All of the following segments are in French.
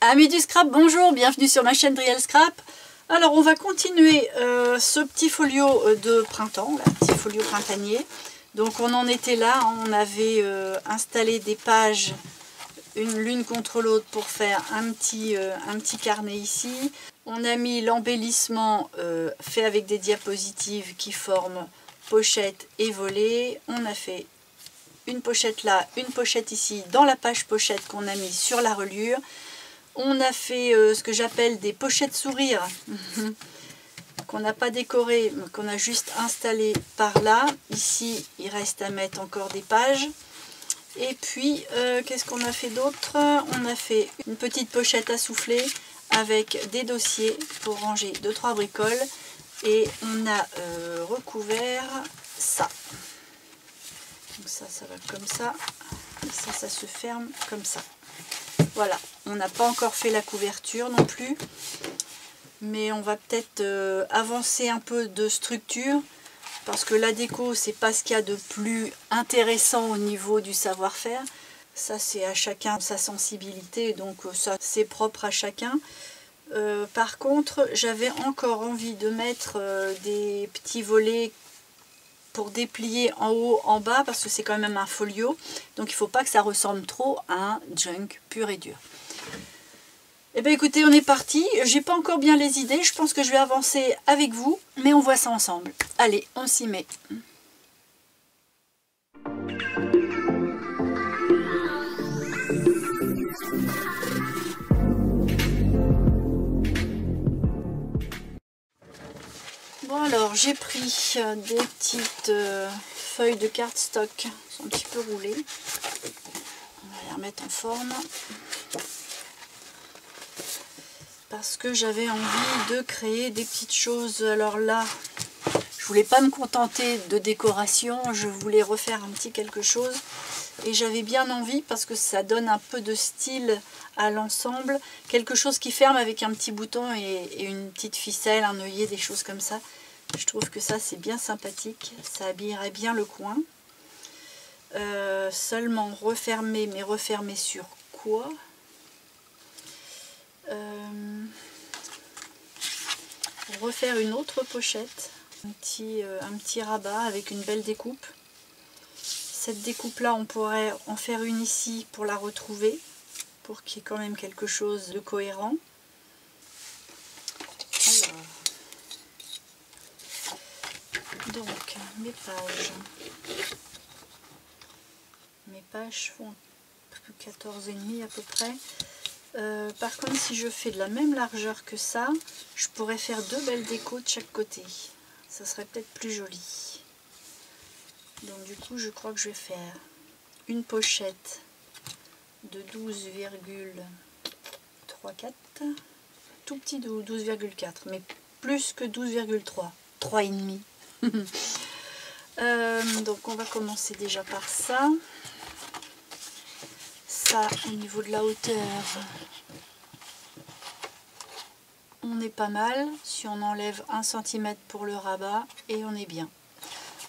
Amis du scrap, bonjour, bienvenue sur ma chaîne Driel Scrap. Alors on va continuer ce petit folio de printemps, là, petit folio printanier. Donc on en était là, on avait installé des pages l'une contre l'autre pour faire un petit carnet ici. On a mis l'embellissement fait avec des diapositives qui forment pochette et volet. On a fait une pochette là, une pochette ici dans la page pochette qu'on a mis sur la reliure. On a fait ce que j'appelle des pochettes sourires qu'on n'a pas décorées, mais qu'on a juste installées par là. Ici, il reste à mettre encore des pages. Et puis, qu'est-ce qu'on a fait d'autre? On a fait une petite pochette à souffler avec des dossiers pour ranger 2-3 bricoles. Et on a recouvert ça. Donc ça va comme ça. Et ça se ferme comme ça. Voilà, on n'a pas encore fait la couverture non plus, mais on va peut-être avancer un peu de structure, parce que la déco, c'est pas ce qu'il y a de plus intéressant au niveau du savoir-faire. Ça, c'est à chacun sa sensibilité, donc ça, c'est propre à chacun. Par contre, j'avais encore envie de mettre des petits volets pour déplier en haut, en bas, parce que c'est quand même un folio, donc il ne faut pas que ça ressemble trop à un junk pur et dur. Et bien écoutez, on est parti. J'ai pas encore bien les idées, je pense que je vais avancer avec vous, mais on voit ça ensemble. Allez, on s'y met. Bon alors, j'ai pris des petites feuilles de cardstock, elles sont un petit peu roulées. On va les remettre en forme. Parce que j'avais envie de créer des petites choses. Alors là, je voulais pas me contenter de décoration, je voulais refaire un petit quelque chose. Et j'avais bien envie, parce que ça donne un peu de style à l'ensemble, quelque chose qui ferme avec un petit bouton et une petite ficelle, un œillet, des choses comme ça. Je trouve que ça c'est bien sympathique, ça habillerait bien le coin. Seulement refermer, mais refermer sur quoi? Refaire une autre pochette, un petit rabat avec une belle découpe. Cette découpe là, on pourrait en faire une ici pour la retrouver, pour qu'il y ait quand même quelque chose de cohérent. Alors, donc mes pages font 14,5 à peu près. Par contre, si je fais de la même largeur que ça, je pourrais faire deux belles décos de chaque côté. Ça serait peut-être plus joli. Donc du coup, je crois que je vais faire une pochette de 12,34. Tout petit de 12,4, mais plus que 12,3. 3,5. Donc on va commencer déjà par ça. Ça, au niveau de la hauteur, on est pas mal. Si on enlève 1 cm pour le rabat, et on est bien.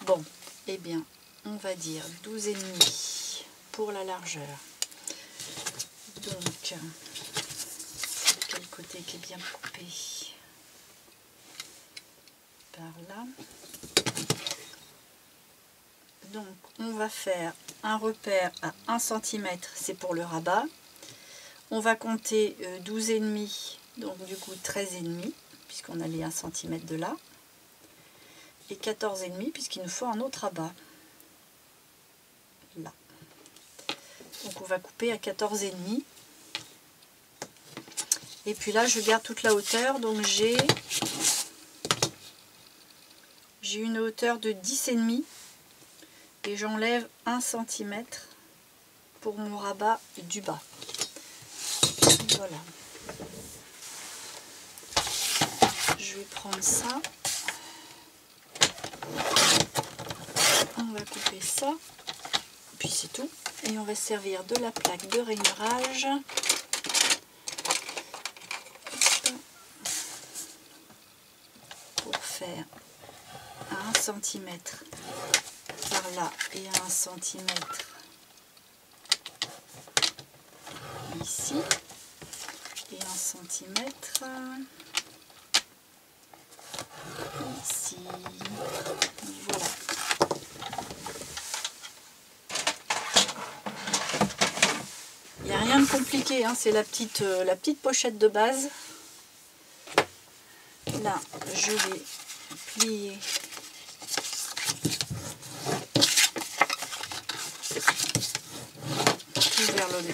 Bon, eh bien, on va dire 12,5 pour la largeur. Donc, quel côté qui est bien coupé? Par là. Donc, on va faire un repère à 1 cm, c'est pour le rabat. On va compter 12,5, donc du coup 13,5, puisqu'on a les 1 cm de là. Et 14,5, puisqu'il nous faut un autre rabat. Là. Donc on va couper à 14,5. Et puis là, je garde toute la hauteur, donc j'ai une hauteur de 10,5. Et j'enlève 1 cm pour mon rabat du bas. Voilà. Je vais prendre ça. On va couper ça. Puis c'est tout. Et on va servir de la plaque de rainurage. Pour faire 1 cm. Par là et 1 cm ici, et centimètres. Ici, voilà. Il n'y a rien de compliqué, hein, c'est la petite pochette de base. Là, je vais plier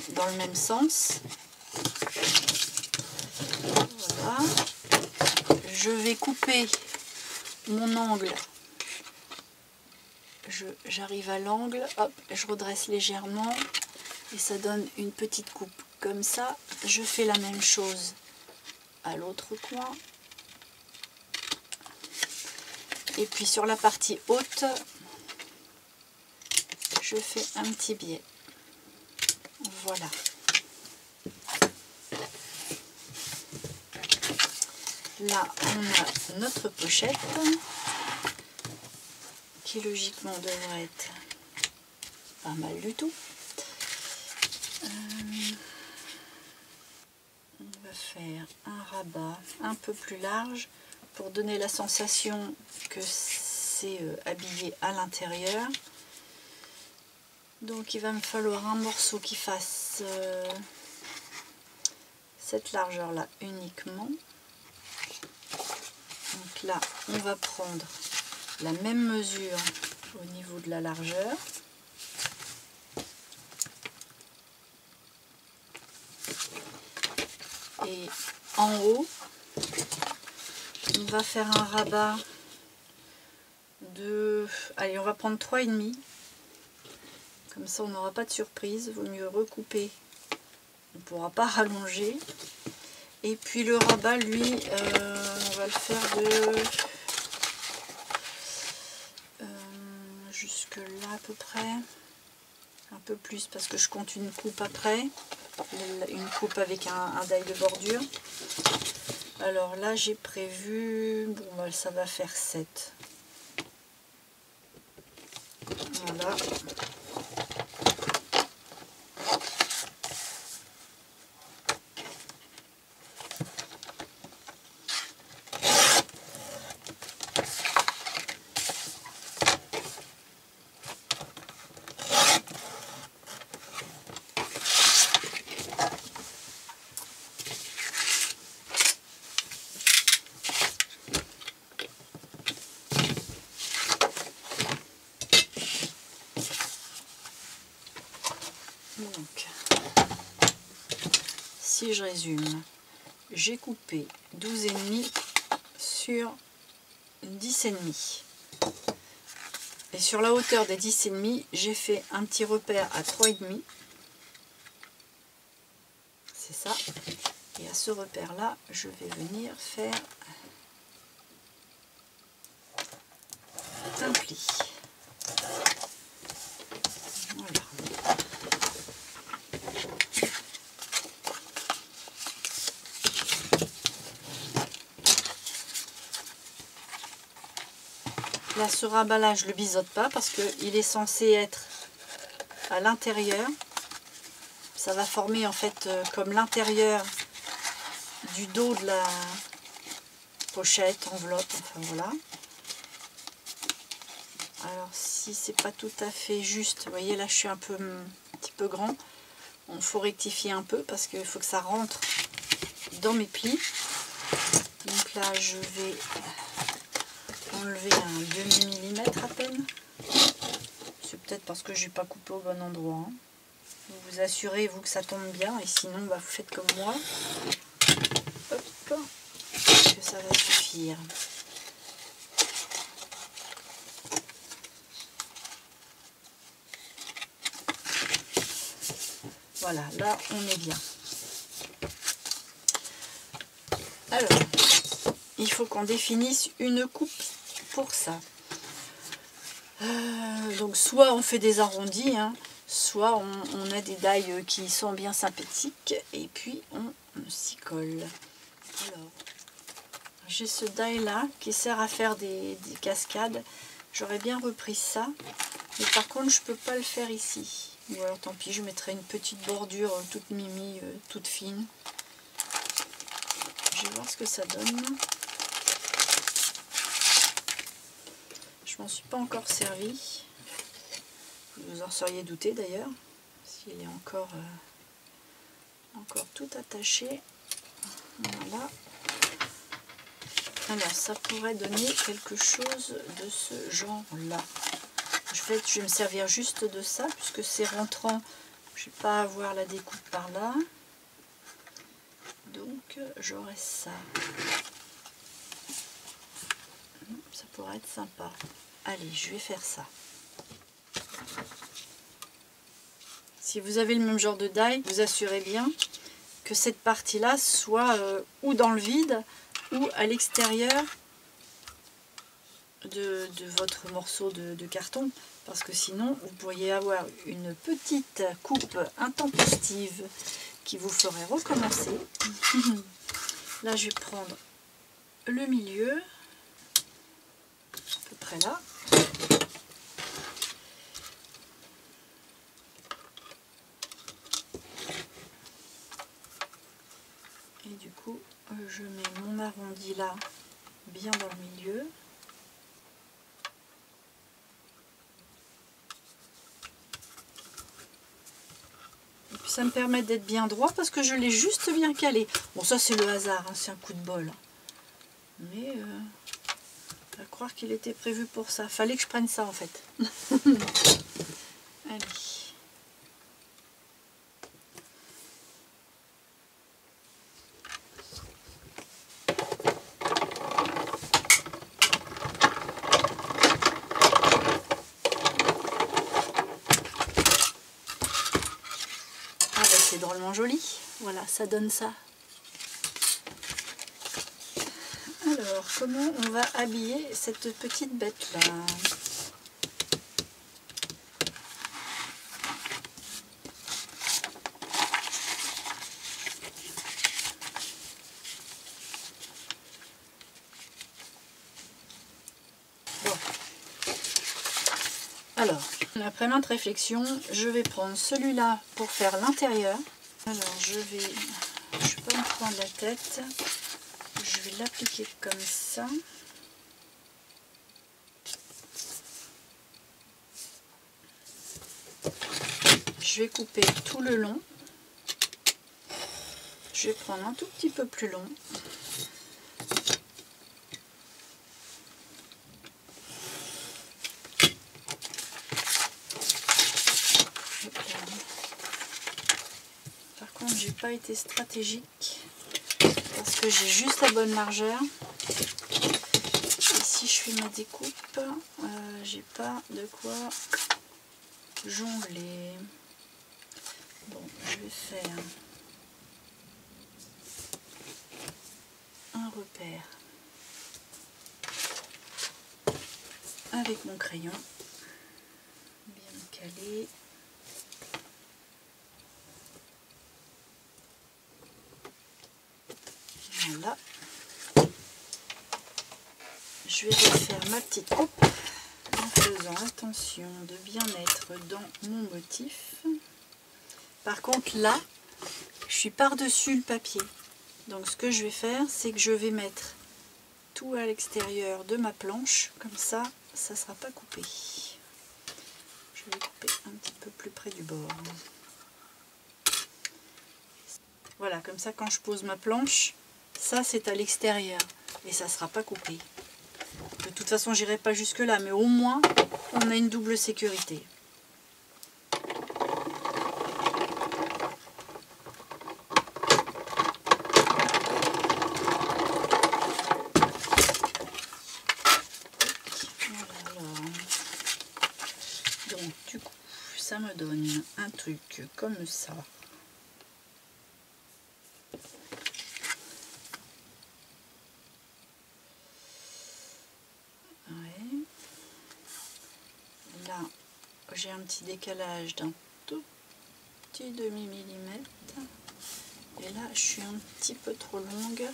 tout dans le même sens. Voilà. Je vais couper mon angle. J'arrive à l'angle, hop, je redresse légèrement et ça donne une petite coupe. Comme ça, je fais la même chose à l'autre coin. Et puis sur la partie haute, je fais un petit biais. Voilà. Là, on a notre pochette qui logiquement devrait être pas mal du tout. On va faire un rabat un peu plus large pour donner la sensation que c'est habillé à l'intérieur. Donc il va me falloir un morceau qui fasse cette largeur là uniquement. Donc là on va prendre la même mesure au niveau de la largeur. Et en haut, on va faire un rabat de... Allez, on va prendre 3,5. Comme ça, on n'aura pas de surprise. Il vaut mieux recouper. On ne pourra pas rallonger. Et puis le rabat, lui, on va le faire de... jusque là à peu près. Un peu plus parce que je compte une coupe après. Une coupe avec un die de bordure. Alors là j'ai prévu, bon bah, ça va faire 7. Voilà. Donc, si je résume, j'ai coupé 12,5 sur 10,5. Et sur la hauteur des 10,5, j'ai fait un petit repère à 3,5. C'est ça. Et à ce repère-là, je vais venir faire un pli. Voilà. Là, ce rabat-là, je ne le biseaute pas parce qu'il est censé être à l'intérieur. Ça va former en fait comme l'intérieur du dos de la pochette, enveloppe, enfin voilà. Alors si c'est pas tout à fait juste, vous voyez là je suis un petit peu grand. Il faut rectifier un peu parce qu'il faut que ça rentre dans mes plis. Donc là je vais enlever un demi-millimètre à peine. C'est peut-être parce que j'ai pas coupé au bon endroit. Hein. Vous vous assurez vous que ça tombe bien et sinon bah, vous faites comme moi. Hop, que ça va suffire. Voilà, là on est bien. Alors, il faut qu'on définisse une coupe pour ça. Donc soit on fait des arrondis, hein, soit on a des die qui sont bien sympathiques et puis on s'y colle. Alors, j'ai ce die là qui sert à faire des cascades. J'aurais bien repris ça, mais par contre je peux pas le faire ici. Ou alors tant pis, je mettrai une petite bordure toute mimi, toute fine. voir ce que ça donne. Je m'en suis pas encore servi. Vous en seriez douté d'ailleurs, s'il est encore tout attaché. Voilà. Alors ça pourrait donner quelque chose de ce genre-là. En fait, je vais me servir juste de ça, puisque c'est rentrant. Je ne vais pas avoir la découpe par là. Donc j'aurai ça. Ça pourrait être sympa. Allez, je vais faire ça. Si vous avez le même genre de die, vous assurez bien que cette partie-là soit ou dans le vide ou à l'extérieur de votre morceau de carton, parce que sinon vous pourriez avoir une petite coupe intempestive qui vous ferait recommencer. Là je vais prendre le milieu, à peu près là. Et du coup je mets mon arrondi là, bien dans le milieu. Ça me permet d'être bien droit parce que je l'ai juste bien calé. Bon, ça c'est le hasard, hein, c'est un coup de bol. Mais à croire qu'il était prévu pour ça. Fallait que je prenne ça en fait. Allez. C'est drôlement joli, voilà, ça donne ça. Alors, comment on va habiller cette petite bête là? Bon. Alors, après maintes réflexions, je vais prendre celui-là pour faire l'intérieur. Alors, je vais pas me prendre la tête. Je vais l'appliquer comme ça. Je vais couper tout le long. Je vais prendre un tout petit peu plus long. Par contre, j'ai pas été stratégique parce que j'ai juste la bonne largeur. Et si je fais ma découpe, j'ai pas de quoi jongler. Bon, je vais faire un repère avec mon crayon, bien calé. Voilà. Je vais refaire ma petite coupe en faisant attention de bien être dans mon motif. Par contre là, je suis par-dessus le papier. Donc ce que je vais faire, c'est que je vais mettre tout à l'extérieur de ma planche. Comme ça, ça ne sera pas coupé. Je vais couper un petit peu plus près du bord. Voilà, comme ça quand je pose ma planche, ça c'est à l'extérieur et ça ne sera pas coupé. De toute façon, j'irai pas jusque là, mais au moins on a une double sécurité. Donc du coup, ça me donne un truc comme ça. Là, j'ai un petit décalage d'un tout petit demi-millimètre. Et là, je suis un petit peu trop longue.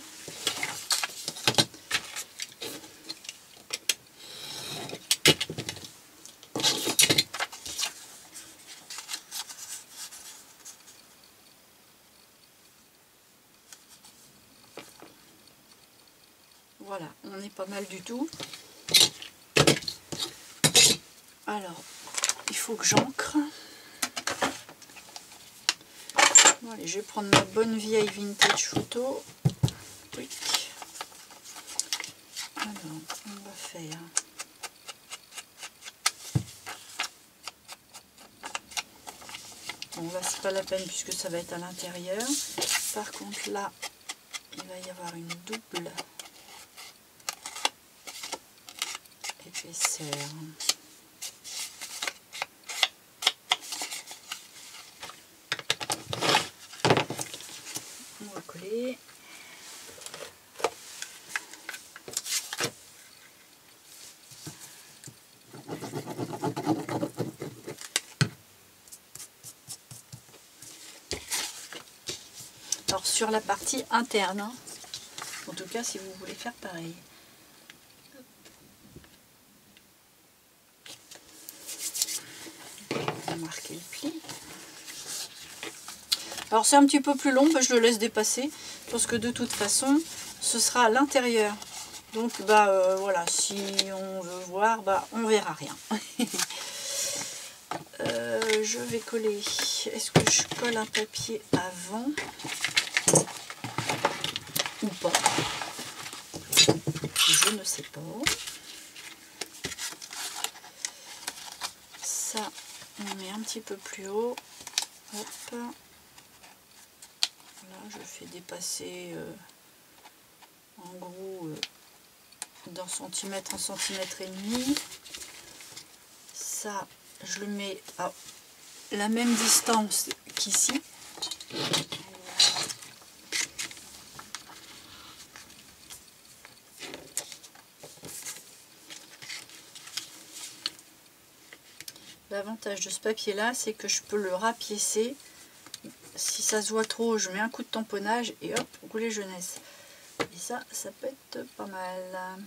Voilà, on est pas mal du tout. Alors, il faut que j'ancre. Bon, allez, je vais prendre ma bonne vieille vintage photo. Oui. Alors, on va faire... Bon, là, c'est pas la peine puisque ça va être à l'intérieur. Par contre, là, il va y avoir une double épaisseur. On va coller. Alors sur la partie interne, hein. En tout cas si vous voulez faire pareil. On va marquer le pli. Alors c'est un petit peu plus long, bah, je le laisse dépasser, parce que de toute façon ce sera à l'intérieur. Donc bah voilà, si on veut voir, bah on verra rien. Je vais coller. Est-ce que je colle un papier avant ou pas? Je ne sais pas. Ça, on met un petit peu plus haut. Hop. Là, je fais dépasser en gros d'un centimètre, 1,5 cm. Ça, je le mets à la même distance qu'ici. L'avantage de ce papier là, c'est que je peux le rapiécer. Si ça se voit trop, je mets un coup de tamponnage et hop, rouler jeunesse. Et ça, ça peut être pas mal.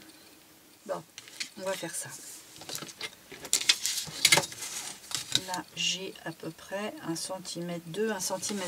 Bon, on va faire ça. Là, j'ai à peu près 1,2 cm, 1,3 cm.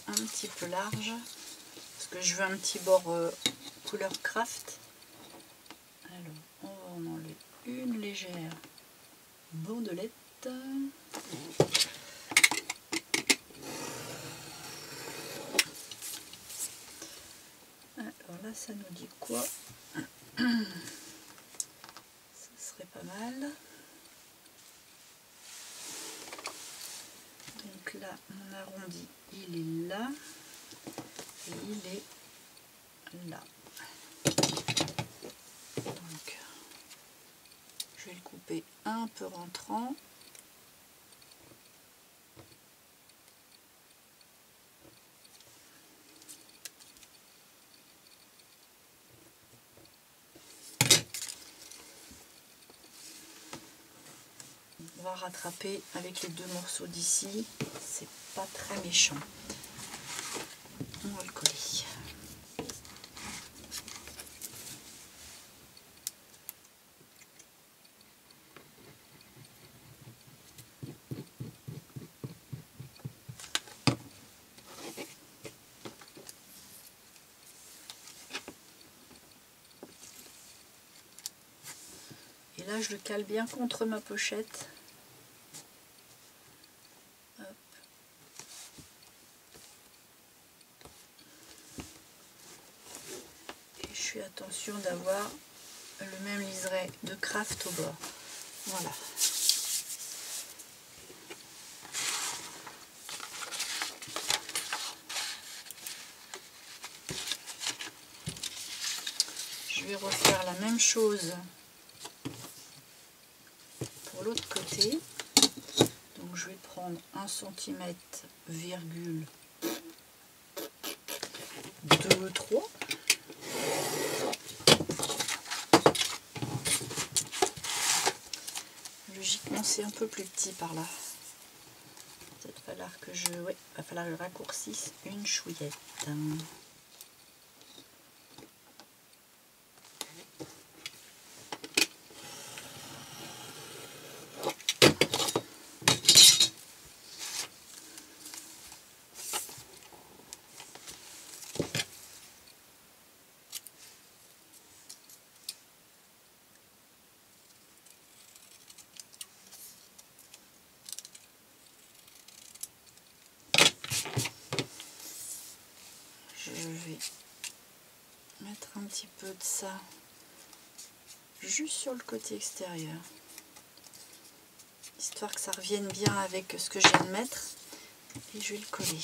Un petit peu large parce que je veux un petit bord couleur craft. Alors on va en enlever une légère bandelette. Alors là ça nous dit quoi? Ça serait pas mal. Donc là mon arrondi il est là. Et il est là. Donc, je vais le couper un peu rentrant. On va rattraper avec les deux morceaux d'ici. C'est pas très méchant. On va le coller. Et là je le cale bien contre ma pochette. Hop. Et je fais attention d'avoir le même liseré de craft au bord. Voilà. Je vais refaire la même chose pour l'autre côté. Donc je vais prendre 1 cm, 2, 3. Logiquement c'est un peu plus petit par là. Il va falloir que je raccourcisse une chouillette. Je vais mettre un petit peu de ça juste sur le côté extérieur, histoire que ça revienne bien avec ce que je viens de mettre, et je vais le coller.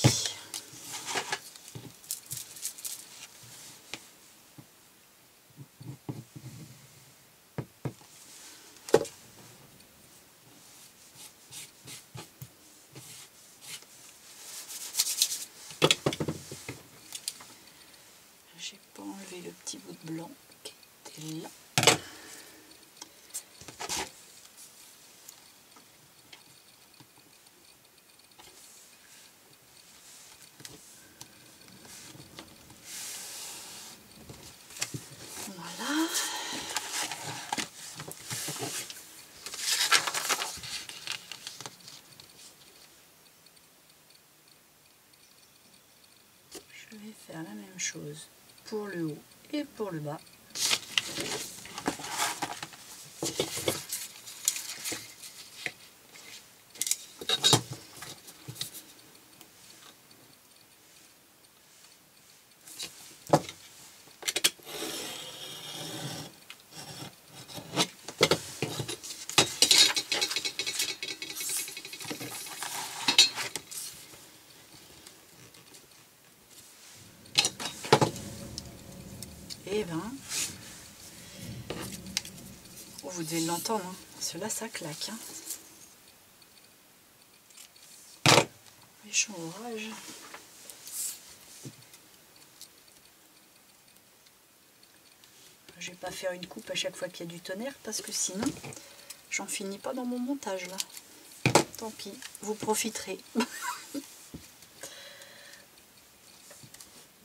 J'ai pas enlevé le petit bout de blanc qui était là. Voilà. Je vais faire la même chose pour le haut et pour le bas. Et ben, oh, vous devez l'entendre, hein. Cela ça claque. Hein. Méchant orage. Je vais pas faire une coupe à chaque fois qu'il y a du tonnerre parce que sinon j'en finis pas dans mon montage là. Tant pis, vous profiterez.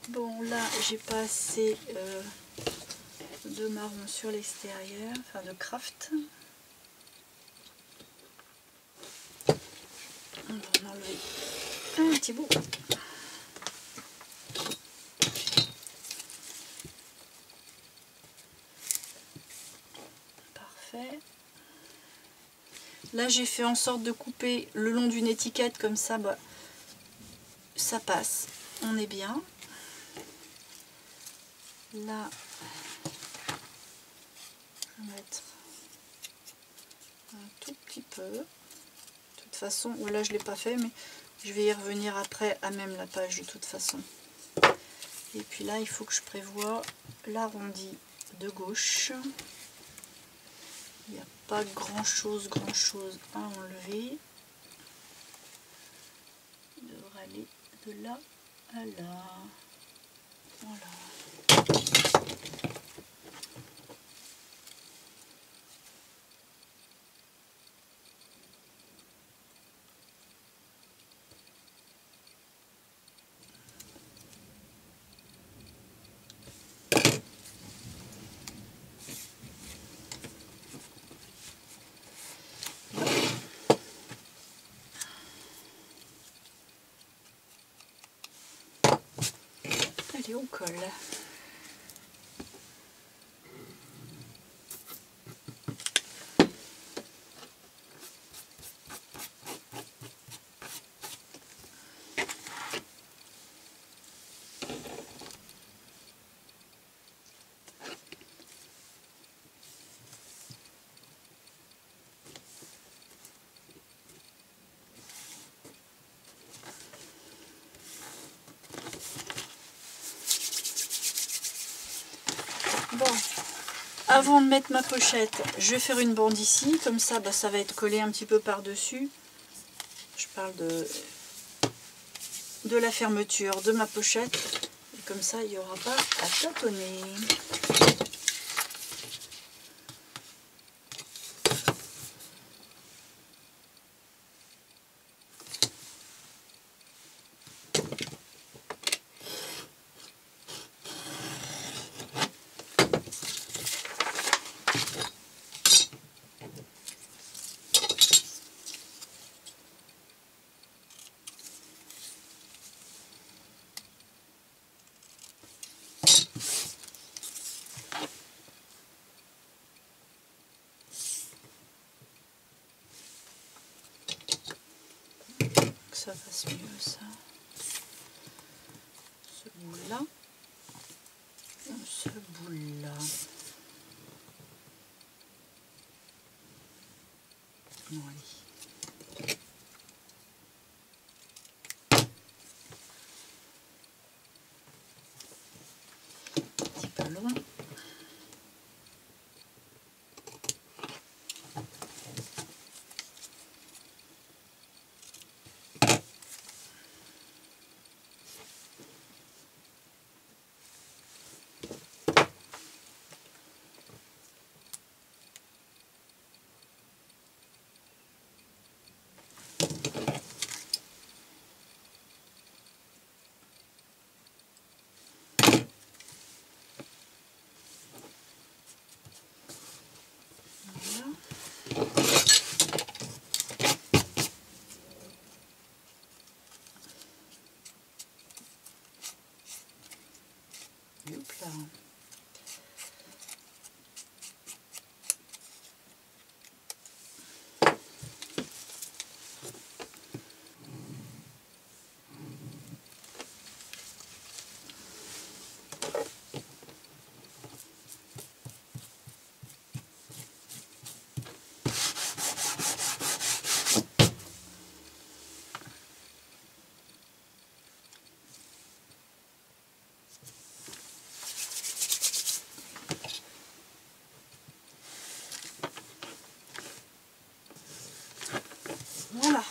Bon là j'ai pas assez de marron sur l'extérieur, enfin de craft. On va en enlever un petit bout. Parfait. Là j'ai fait en sorte de couper le long d'une étiquette comme ça, bah, ça passe, on est bien. Là je vais mettre un tout petit peu. De toute façon, là je ne l'ai pas fait, mais je vais y revenir après à même la page de toute façon. Et puis là il faut que je prévoie l'arrondi de gauche. Il n'y a pas grand chose à enlever. Il devrait aller de là à là. Voilà. Allez, on colle. avant de mettre ma pochette, je vais faire une bande ici, comme ça, bah, ça va être collé un petit peu par-dessus. Je parle de la fermeture de ma pochette. Et comme ça, il n'y aura pas à tâtonner. Ça fasse mieux ça. Ce bout là, ce bout là. Bon, allez. Un petit peu long. Hop là. Voilà.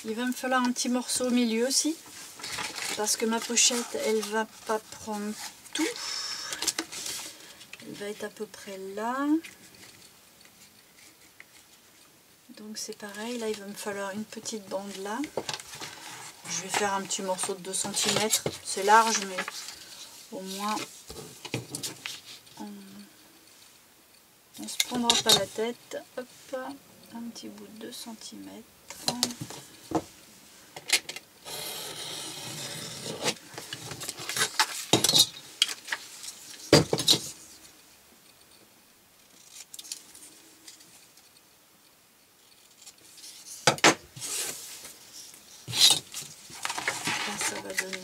Il va me falloir un petit morceau au milieu aussi, parce que ma pochette, elle va pas prendre tout. Elle va être à peu près là. Donc c'est pareil, là il va me falloir une petite bande là. Je vais faire un petit morceau de 2 cm. C'est large, mais au moins on se prendra pas la tête. Hop, un petit bout de 2 cm. Ça va donner.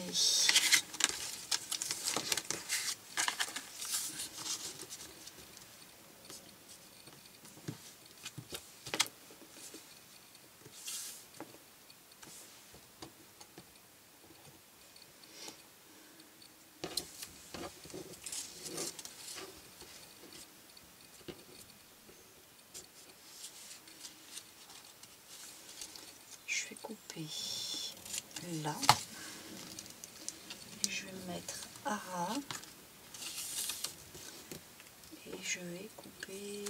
Je vais couper là. Je vais mettre à ras et je vais couper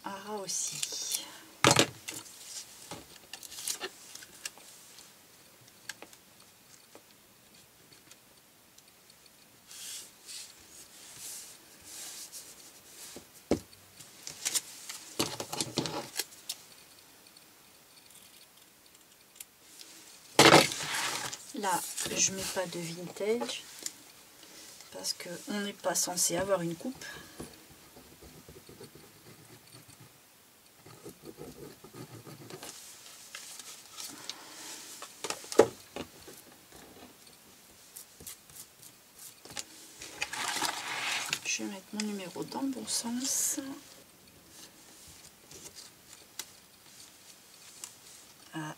à ras aussi. Là, je mets pas de vintage parce qu'on n'est pas censé avoir une coupe. Je vais mettre mon numéro dans le bon sens. Voilà.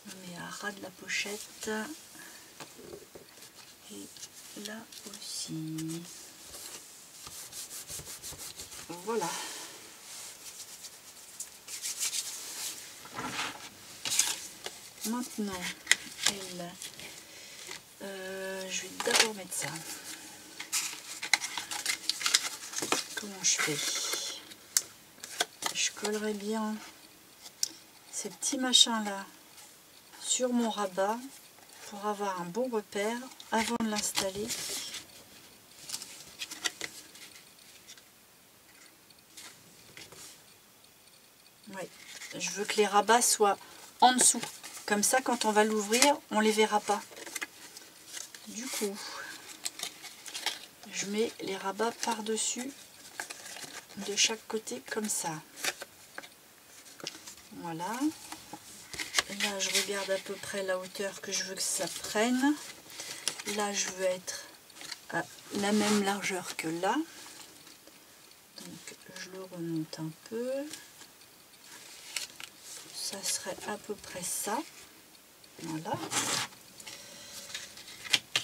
On met à ras de la pochette. Et là aussi. Voilà. Maintenant, elle, je vais d'abord mettre ça. Comment je fais? Je collerai bien ces petits machins là sur mon rabat pour avoir un bon repère avant de l'installer. Ouais, je veux que les rabats soient en dessous. Comme ça, quand on va l'ouvrir, on les verra pas. Du coup, je mets les rabats par-dessus de chaque côté comme ça. Voilà. Là, je regarde à peu près la hauteur que je veux que ça prenne. Là, je veux être à la même largeur que là. Donc, je le remonte un peu. Ça serait à peu près ça. Voilà.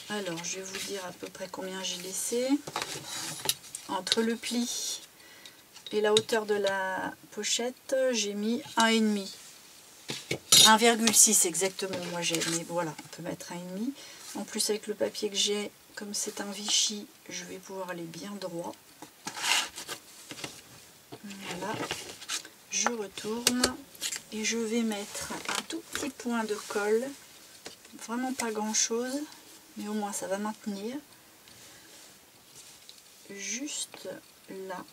Alors, je vais vous dire à peu près combien j'ai laissé. Entre le pli et la hauteur de la pochette, j'ai mis 1,5. 1,6 exactement, moi j'ai, mais voilà, on peut mettre 1,5. En plus, avec le papier que j'ai, comme c'est un Vichy, je vais pouvoir aller bien droit. Voilà. Je retourne et je vais mettre un tout petit point de colle. Vraiment pas grand chose, mais au moins ça va maintenir. Juste là.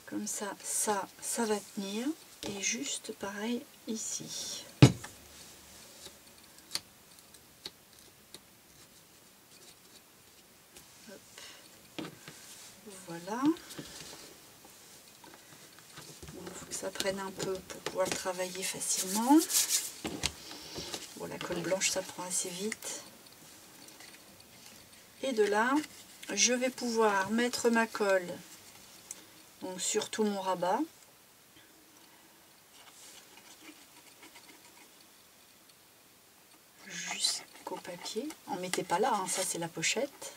Comme ça, ça va tenir. Et juste pareil ici. Hop. Voilà. Il faut que ça prenne un peu pour pouvoir le travailler facilement. Bon, la colle blanche, ça prend assez vite. Et de là, je vais pouvoir mettre ma colle donc, sur tout mon rabat. Jusqu'au papier. On ne mettait pas là, hein, ça c'est la pochette.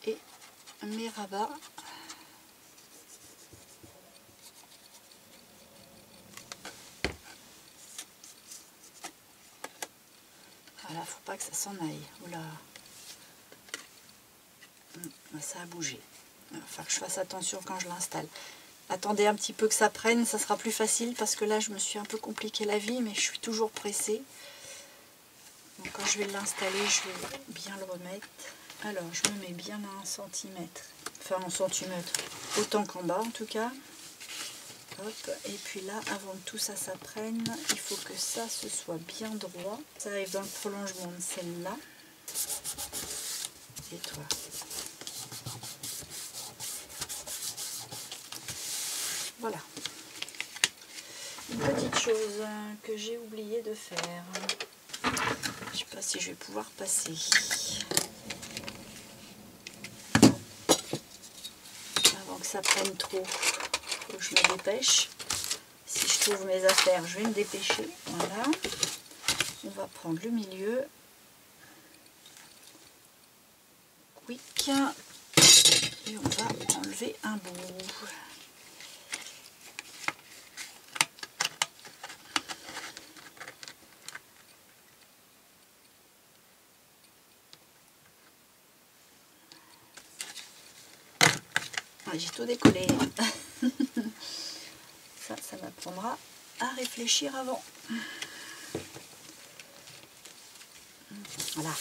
Et mes rabats. Voilà, faut pas que ça s'en aille. Oula. Ça a bougé. Il va falloir que je fasse attention quand je l'installe. Attendez un petit peu que ça prenne, ça sera plus facile parce que là je me suis un peu compliqué la vie, mais je suis toujours pressée. Donc quand je vais l'installer, je vais bien le remettre. Alors je me mets bien à 1 cm, enfin 1 cm, autant qu'en bas en tout cas. Hop, et puis là, avant que tout ça prenne, il faut que ça se soit bien droit. Ça arrive dans le prolongement de celle-là. Et toi. Voilà. Une petite chose que j'ai oublié de faire. Je ne sais pas si je vais pouvoir passer. Avant que ça prenne trop, il faut que je me dépêche. Si je trouve mes affaires, je vais me dépêcher. Voilà. On va prendre le milieu. Quick. Et on va enlever un bout. J'ai tout décollé. Ça m'apprendra à réfléchir avant. Voilà.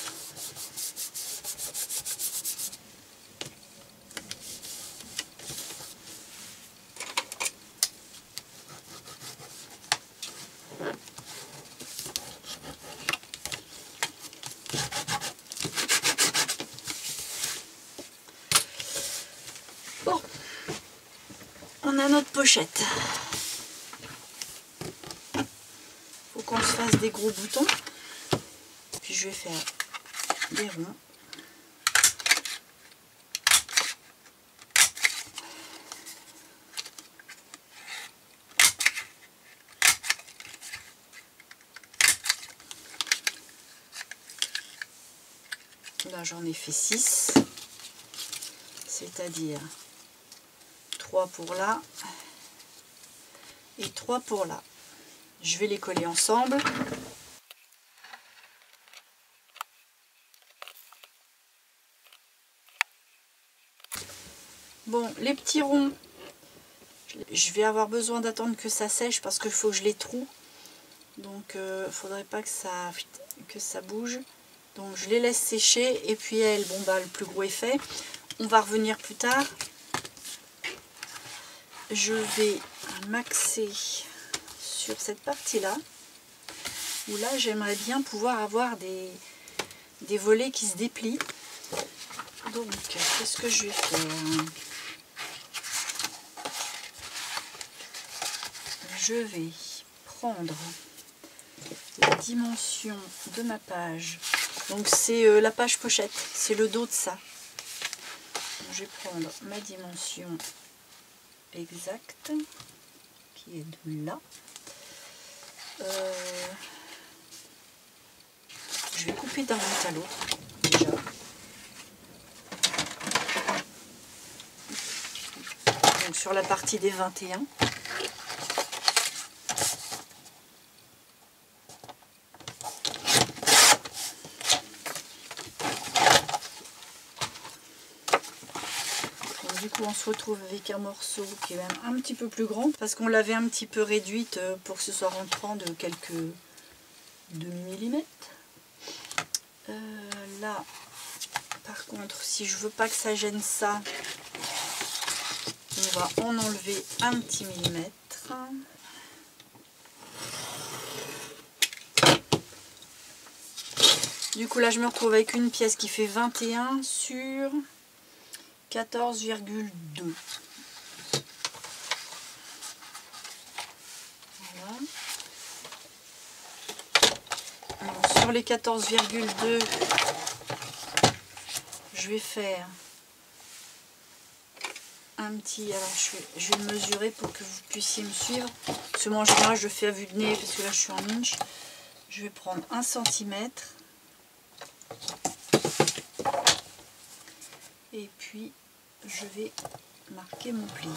Bon, on a notre pochette. Faut qu'on se fasse des gros boutons. Puis je vais faire des ronds. Là j'en ai fait 6, c'est-à-dire 3 pour là et 3 pour là. Je vais les coller ensemble. Bon, les petits ronds, je vais avoir besoin d'attendre que ça sèche parce qu'il faut que je les troue. Donc il faudrait pas que ça bouge. Donc je les laisse sécher et puis elles, bon bah le plus gros est fait. On va revenir plus tard. Je vais m'axer sur cette partie-là, où là j'aimerais bien pouvoir avoir des volets qui se déplient. Donc qu'est-ce que je vais faire? Je vais prendre la dimension de ma page. Donc c'est la page pochette, c'est le dos de ça. Donc, je vais prendre ma dimension exacte, qui est de là. Je vais couper d'un bout à l'autre, déjà. Donc sur la partie des 21. Du coup on se retrouve avec un morceau qui est même un petit peu plus grand parce qu'on l'avait un petit peu réduite pour que ce soit rentrant de quelques demi-millimètres. Là par contre, si je veux pas que ça gêne ça, on va en enlever un petit millimètre. Du coup là je me retrouve avec une pièce qui fait 21 sur 14,2. Voilà. Alors, sur les 14,2, je vais faire un petit... Alors je vais le mesurer pour que vous puissiez me suivre. Parce que moi en général je le fais à vue de nez parce que là je suis en inch. Je vais prendre 1 cm. Et puis je vais marquer mon pli.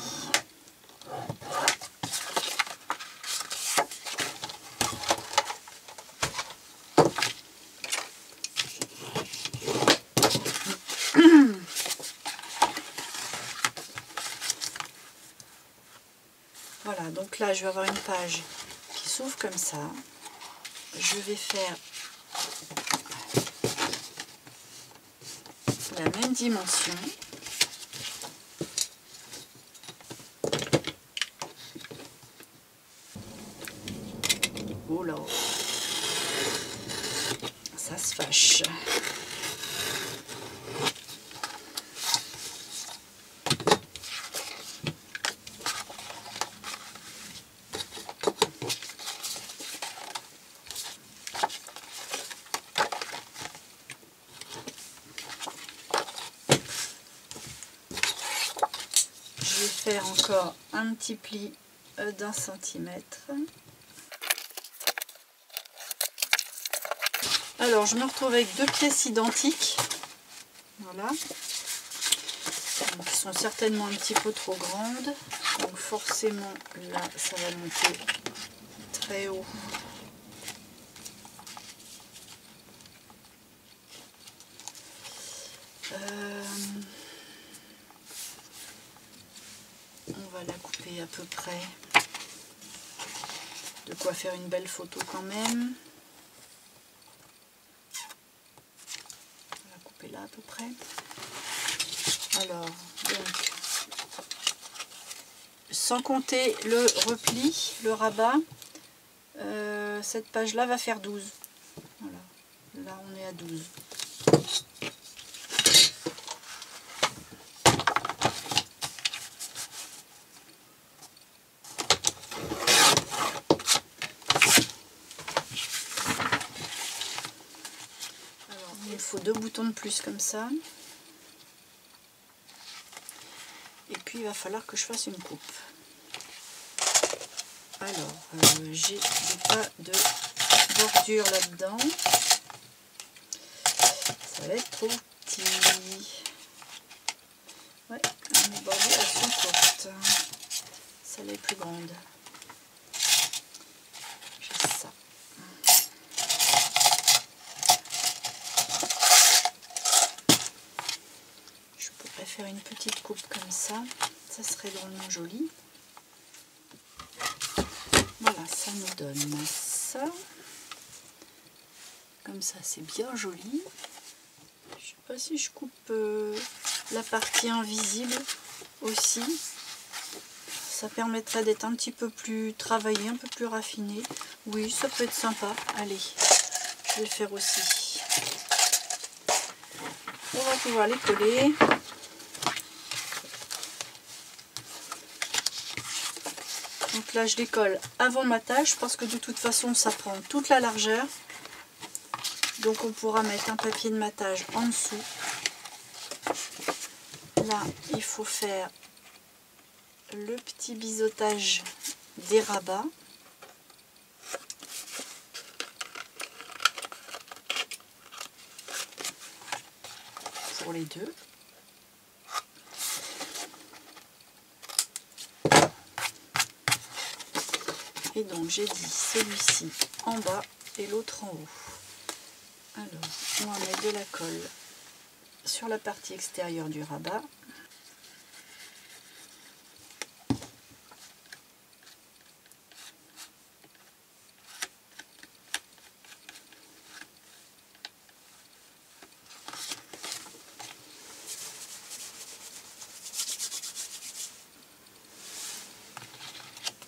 Voilà, donc là je vais avoir une page qui s'ouvre comme ça. Je vais faire la même dimension. Oh là, ça se fâche. Je vais faire encore un petit pli d'1 centimètre. Alors je me retrouve avec deux pièces identiques, voilà, donc, qui sont certainement un petit peu trop grandes, donc forcément là ça va monter très haut. On va la couper à peu près, de quoi faire une belle photo quand même. Là à peu près. Alors donc sans compter le repli, le rabat, cette page là va faire 12. Voilà, là on est à 12. Alors il faut 2 boutons de plus comme ça. Et puis il va falloir que je fasse une coupe. Alors j'ai pas de bordure là-dedans. Ça va être trop petit. Ouais, mes bordures elles sont courtes. Celle est plus grande. J'ai ça. Je pourrais faire une petite coupe comme ça. Ça serait drôlement joli. Voilà, ça nous donne ça. Comme ça, c'est bien joli. Je sais pas si je coupe la partie invisible aussi. Ça permettrait d'être un petit peu plus travaillé, un peu plus raffiné. Oui, ça peut être sympa. Allez, je vais le faire aussi. On va pouvoir les coller. Donc là, je les colle avant ma tâche parce que de toute façon, ça prend toute la largeur. Donc on pourra mettre un papier de matage en dessous. Là, il faut faire le petit biseautage des rabats. Pour les deux. Et donc j'ai dit celui-ci en bas et l'autre en haut. Alors, on va mettre de la colle sur la partie extérieure du rabat.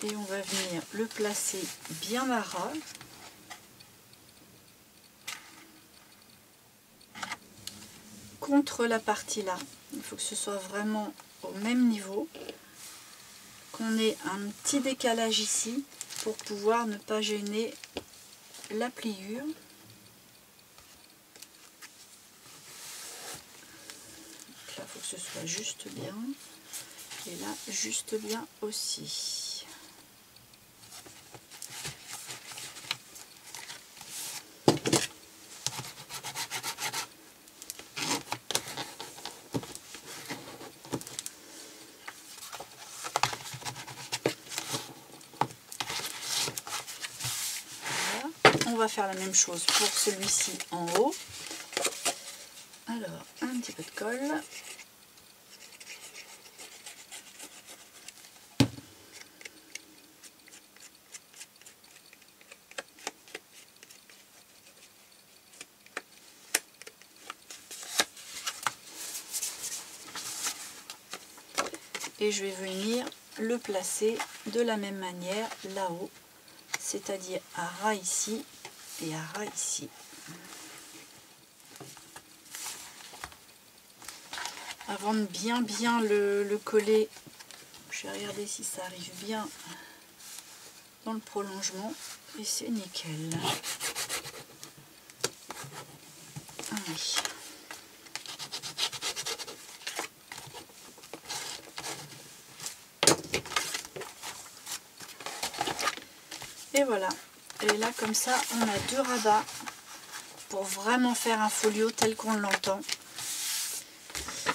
Et on va venir le placer bien à ras. Contre la partie là. Il faut que ce soit vraiment au même niveau. Qu'on ait un petit décalage ici pour pouvoir ne pas gêner la pliure. Donc là, il faut que ce soit juste bien. Et là, juste bien aussi. On va faire la même chose pour celui-ci en haut. Alors, un petit peu de colle. Et je vais venir le placer de la même manière là-haut, c'est-à-dire à ras ici et à ras ici. Avant de bien le coller, je vais regarder si ça arrive bien dans le prolongement et c'est nickel. Ah oui. Et voilà, et là comme ça on a deux rabats pour vraiment faire un folio tel qu'on l'entend.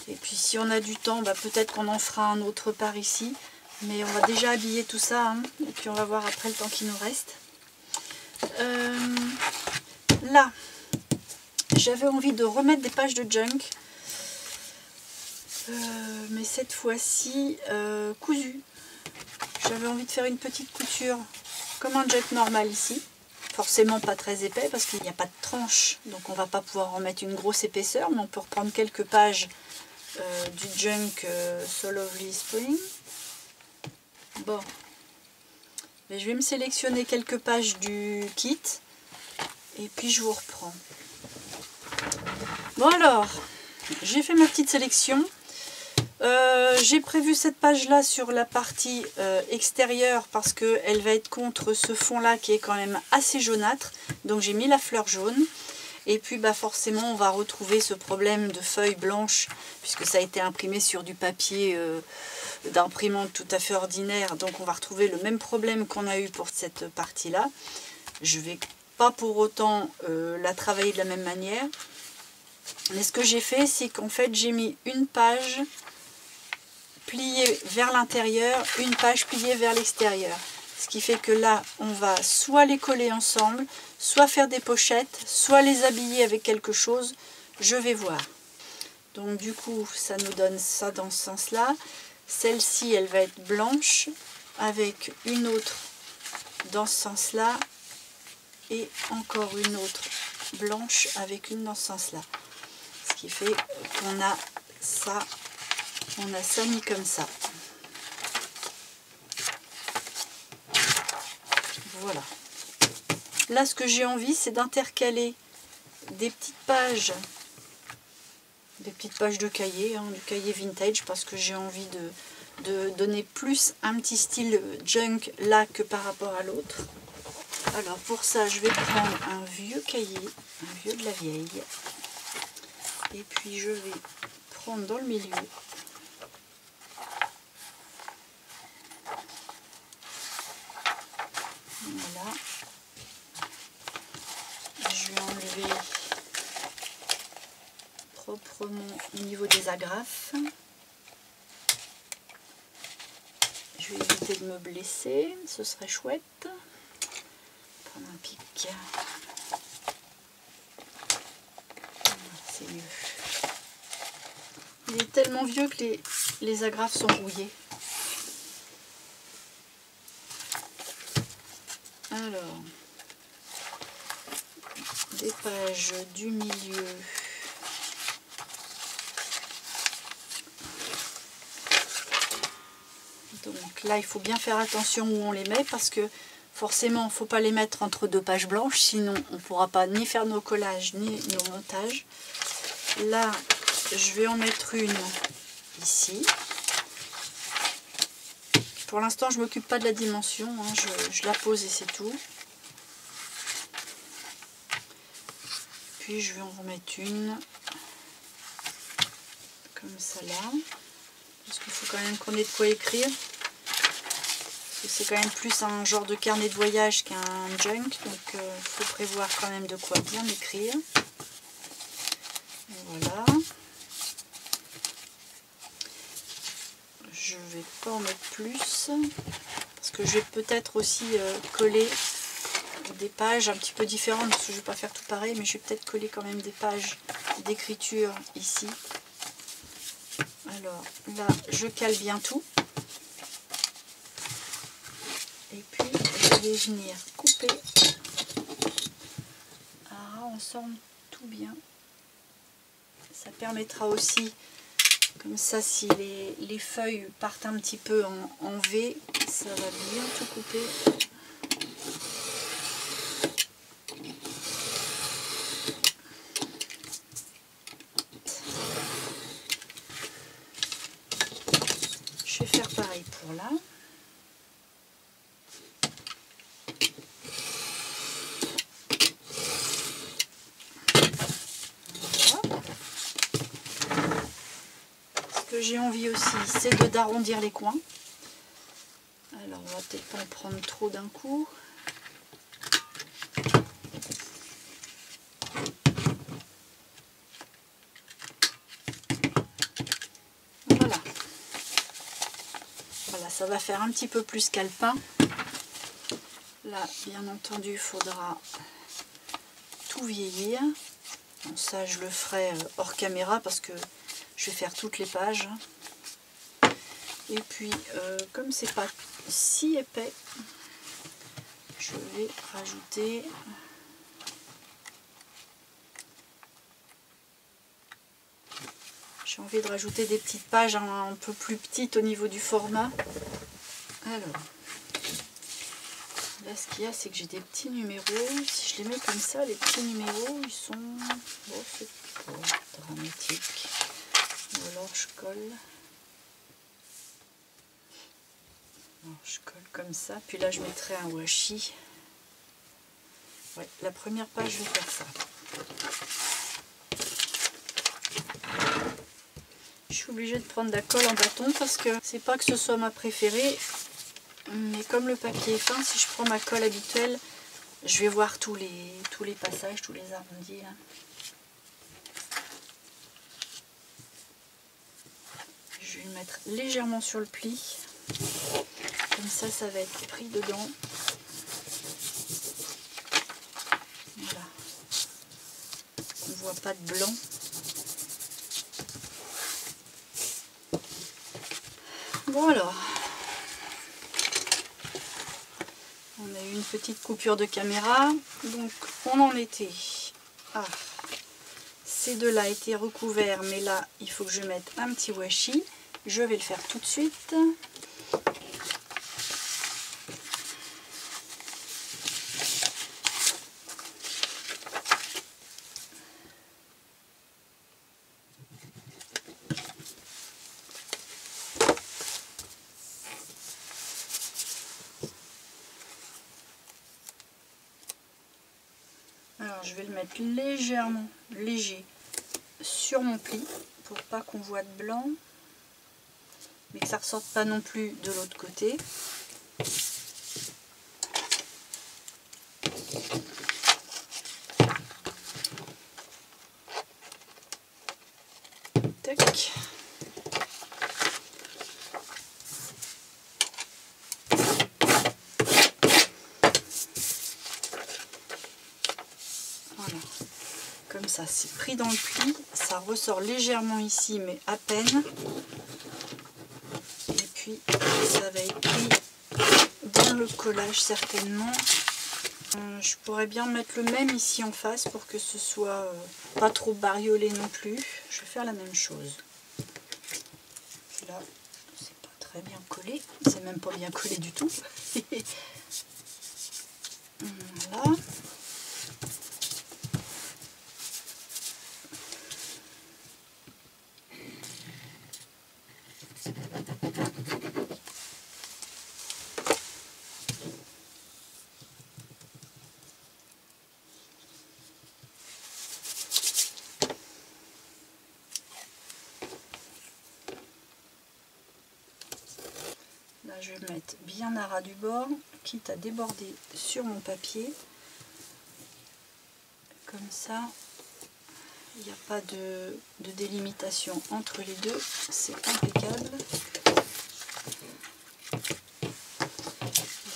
Et puis si on a du temps, bah, peut-être qu'on en fera un autre par ici, mais on va déjà habiller tout ça, hein, et puis on va voir après le temps qui nous reste. Là, j'avais envie de remettre des pages de junk, mais cette fois-ci cousues. J'avais envie de faire une petite couture comme un jet normal ici, forcément pas très épais parce qu'il n'y a pas de tranche, donc on va pas pouvoir en mettre une grosse épaisseur, mais on peut reprendre quelques pages du junk So Lovely Spring. Bon, mais je vais me sélectionner quelques pages du kit et puis je vous reprends. Bon alors, j'ai fait ma petite sélection. J'ai prévu cette page là sur la partie extérieure parce qu'elle va être contre ce fond là qui est quand même assez jaunâtre, donc j'ai mis la fleur jaune. Et puis bah forcément on va retrouver ce problème de feuilles blanches puisque ça a été imprimé sur du papier d'imprimante tout à fait ordinaire, donc on va retrouver le même problème qu'on a eu pour cette partie là. Je vais pas pour autant la travailler de la même manière. Mais ce que j'ai fait, c'est qu'en fait j'ai mis une page pliée vers l'intérieur, une page pliée vers l'extérieur. Ce qui fait que là, on va soit les coller ensemble, soit faire des pochettes, soit les habiller avec quelque chose. Je vais voir. Donc du coup, ça nous donne ça dans ce sens-là. Celle-ci, elle va être blanche avec une autre dans ce sens-là et encore une autre blanche avec une dans ce sens-là. Ce qui fait qu'on a ça mis comme ça. Voilà. Là, ce que j'ai envie, c'est d'intercaler des petites pages de cahier, du cahier vintage, parce que j'ai envie de donner plus un petit style junk là que par rapport à l'autre. Alors pour ça, je vais prendre un vieux cahier, un vieux de la vieille, et puis je vais prendre dans le milieu. Voilà. Je vais enlever proprement au niveau des agrafes. Je vais éviter de me blesser, ce serait chouette. Prendre un pic. C'est mieux. Il est tellement vieux que les agrafes sont rouillées. Alors, des pages du milieu. Donc là, il faut bien faire attention où on les met parce que forcément, il ne faut pas les mettre entre deux pages blanches, sinon on ne pourra pas ni faire nos collages ni nos montages. Là, je vais en mettre une ici. Pour l'instant, je ne m'occupe pas de la dimension, je la pose et c'est tout. Puis je vais en remettre une comme ça là. Parce qu'il faut quand même qu'on ait de quoi écrire. C'est quand même plus un genre de carnet de voyage qu'un junk, donc il faut prévoir quand même de quoi bien écrire. Voilà. Je vais pas en mettre plus, parce que je vais peut-être aussi coller des pages un petit peu différentes, parce que je vais pas faire tout pareil, mais je vais peut-être coller quand même des pages d'écriture ici. Alors là, je cale bien tout. Et puis, je vais venir couper à ras ensemble tout bien. Ça permettra aussi, comme ça, si les feuilles partent un petit peu en V, ça va bien tout couper. Je vais faire pareil pour là. J'ai envie aussi, c'est d'arrondir les coins. Alors on va peut-être pas en prendre trop d'un coup. Voilà. Voilà, ça va faire un petit peu plus qu'alpin. Là, bien entendu, il faudra tout vieillir. Bon, ça, je le ferai hors caméra parce que je vais faire toutes les pages. Et puis, comme c'est pas si épais, je vais rajouter j'ai envie de rajouter des petites pages un peu plus petites au niveau du format. Alors, là, ce qu'il y a, c'est que j'ai des petits numéros. Si je les mets comme ça, les petits numéros, ils sont... Bon, c'est pas dramatique. Ou alors, je colle. Alors, je colle comme ça. Puis là, je mettrai un washi. Ouais, la première page, je vais faire ça. Je suis obligée de prendre de la colle en bâton parce que c'est pas que ce soit ma préférée. Mais comme le papier est fin, si je prends ma colle habituelle, je vais voir tous les passages, tous les arrondis. Là. mettre légèrement sur le pli. Comme ça, ça va être pris dedans. Voilà. On ne voit pas de blanc. Bon alors. On a eu une petite coupure de caméra. Donc on en était. Ah. Ces deux-là étaient recouverts, mais là, il faut que je mette un petit washi. Je vais le faire tout de suite. Alors, je vais le mettre légèrement, léger, sur mon pli, pour pas qu'on voit de blanc, mais que ça ne ressorte pas non plus de l'autre côté. Tac. Voilà. Comme ça, c'est pris dans le pli, ça ressort légèrement ici, mais à peine. Et puis, ça va être pris dans le collage certainement. Je pourrais bien mettre le même ici en face pour que ce soit pas trop bariolé non plus. Je vais faire la même chose. Là, c'est pas très bien collé. C'est même pas bien collé du tout. Voilà. Là, je vais le mettre bien à ras du bord, quitte à déborder sur mon papier. Comme ça, il n'y a pas de délimitation entre les deux, c'est impeccable. Et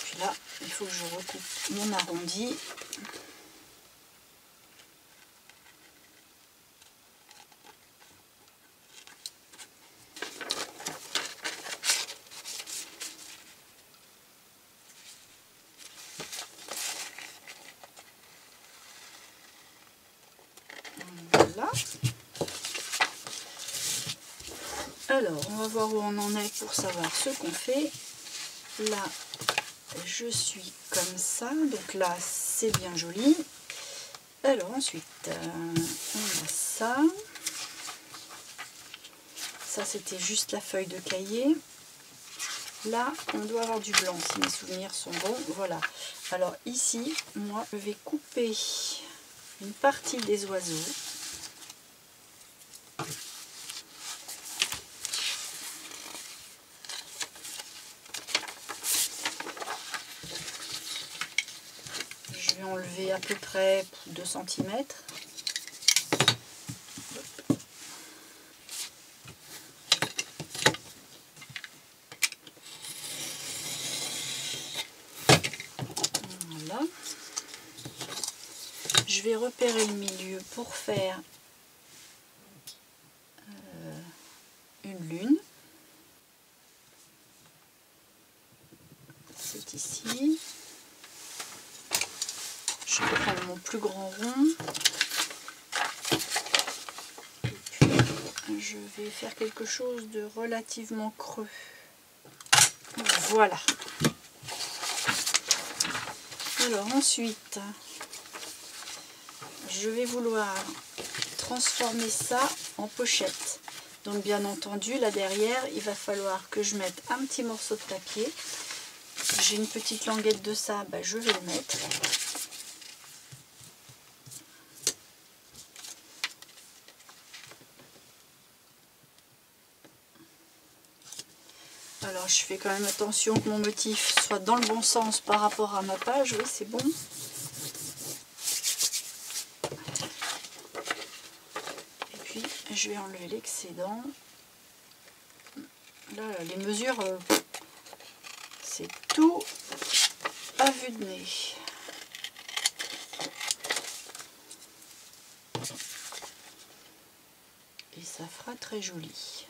puis là, il faut que je recoupe mon arrondi. Voilà. Alors, on va voir où on en est pour savoir ce qu'on fait. Là, je suis comme ça. Donc là, c'est bien joli. Alors ensuite, on a ça. Ça, c'était juste la feuille de cahier. Là, on doit avoir du blanc, si mes souvenirs sont bons. Voilà. Alors ici, moi, je vais couper une partie des oiseaux. Je vais enlever à peu près 2 cm. Voilà. Je vais repérer le milieu pour faire une lune. C'est ici. Je vais prendre mon plus grand rond. Et puis, je vais faire quelque chose de relativement creux. Voilà. Alors ensuite, je vais vouloir transformer ça en pochette. Donc bien entendu, là derrière, il va falloir que je mette un petit morceau de papier. J'ai une petite languette de ça, ben, je vais le mettre. Alors je fais quand même attention que mon motif soit dans le bon sens par rapport à ma page. Oui, c'est bon. Et puis je vais enlever l'excédent. Là, les mesures, c'est tout à vue de nez. Et ça fera très joli.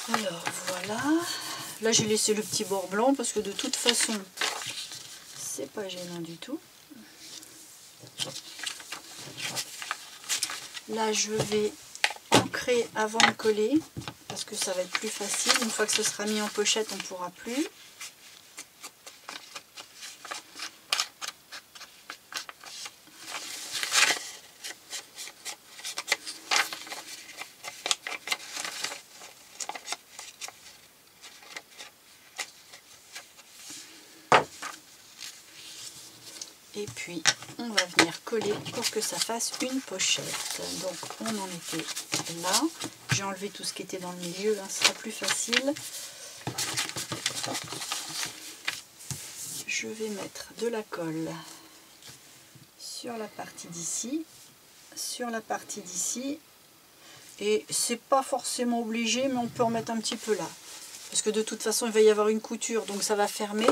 Alors voilà, là j'ai laissé le petit bord blanc parce que de toute façon c'est pas gênant du tout. Là je vais ancrer avant de coller parce que ça va être plus facile. Une fois que ce sera mis en pochette, on ne pourra plus. Et puis on va venir coller pour que ça fasse une pochette. Donc on en était là. J'ai enlevé tout ce qui était dans le milieu, hein, ce sera plus facile. Je vais mettre de la colle sur la partie d'ici, sur la partie d'ici. Et c'est pas forcément obligé, mais on peut en mettre un petit peu là. Parce que de toute façon il va y avoir une couture, donc ça va fermer.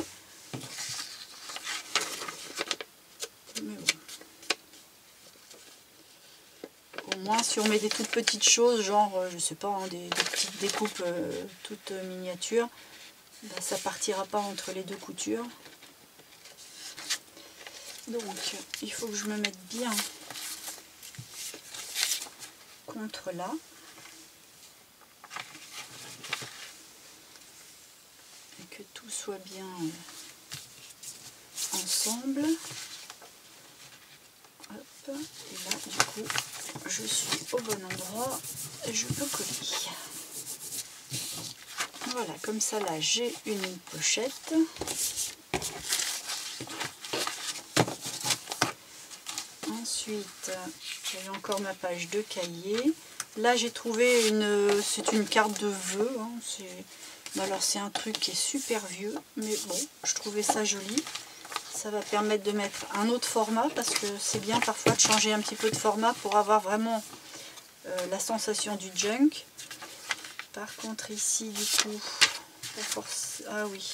Si on met des toutes petites choses, genre, je sais pas, hein, des petites découpes toutes miniatures, ben, ça partira pas entre les deux coutures. Donc, il faut que je me mette bien contre là. Et que tout soit bien ensemble. Hop, et là, du coup, je suis au bon endroit et je peux coller. Voilà, comme ça là j'ai une pochette. Ensuite, j'ai encore ma page de cahier. Là j'ai trouvé c'est une carte de vœux. Hein, alors c'est un truc qui est super vieux, mais bon, je trouvais ça joli. Ça va permettre de mettre un autre format parce que c'est bien parfois de changer un petit peu de format pour avoir vraiment la sensation du junk. Par contre ici du coup, ah oui,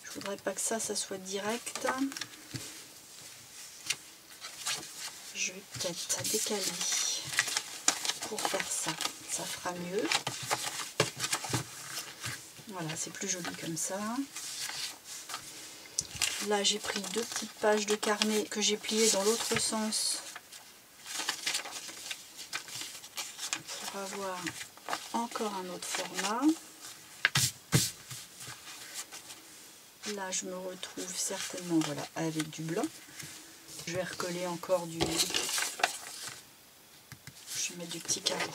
je voudrais pas que ça soit direct. Je vais peut-être décaler pour faire ça, ça fera mieux. Voilà, c'est plus joli comme ça. Là j'ai pris deux petites pages de carnet que j'ai pliées dans l'autre sens pour avoir encore un autre format. Là je me retrouve certainement, voilà, avec du blanc. Je vais recoller encore je vais mettre du petit carreau.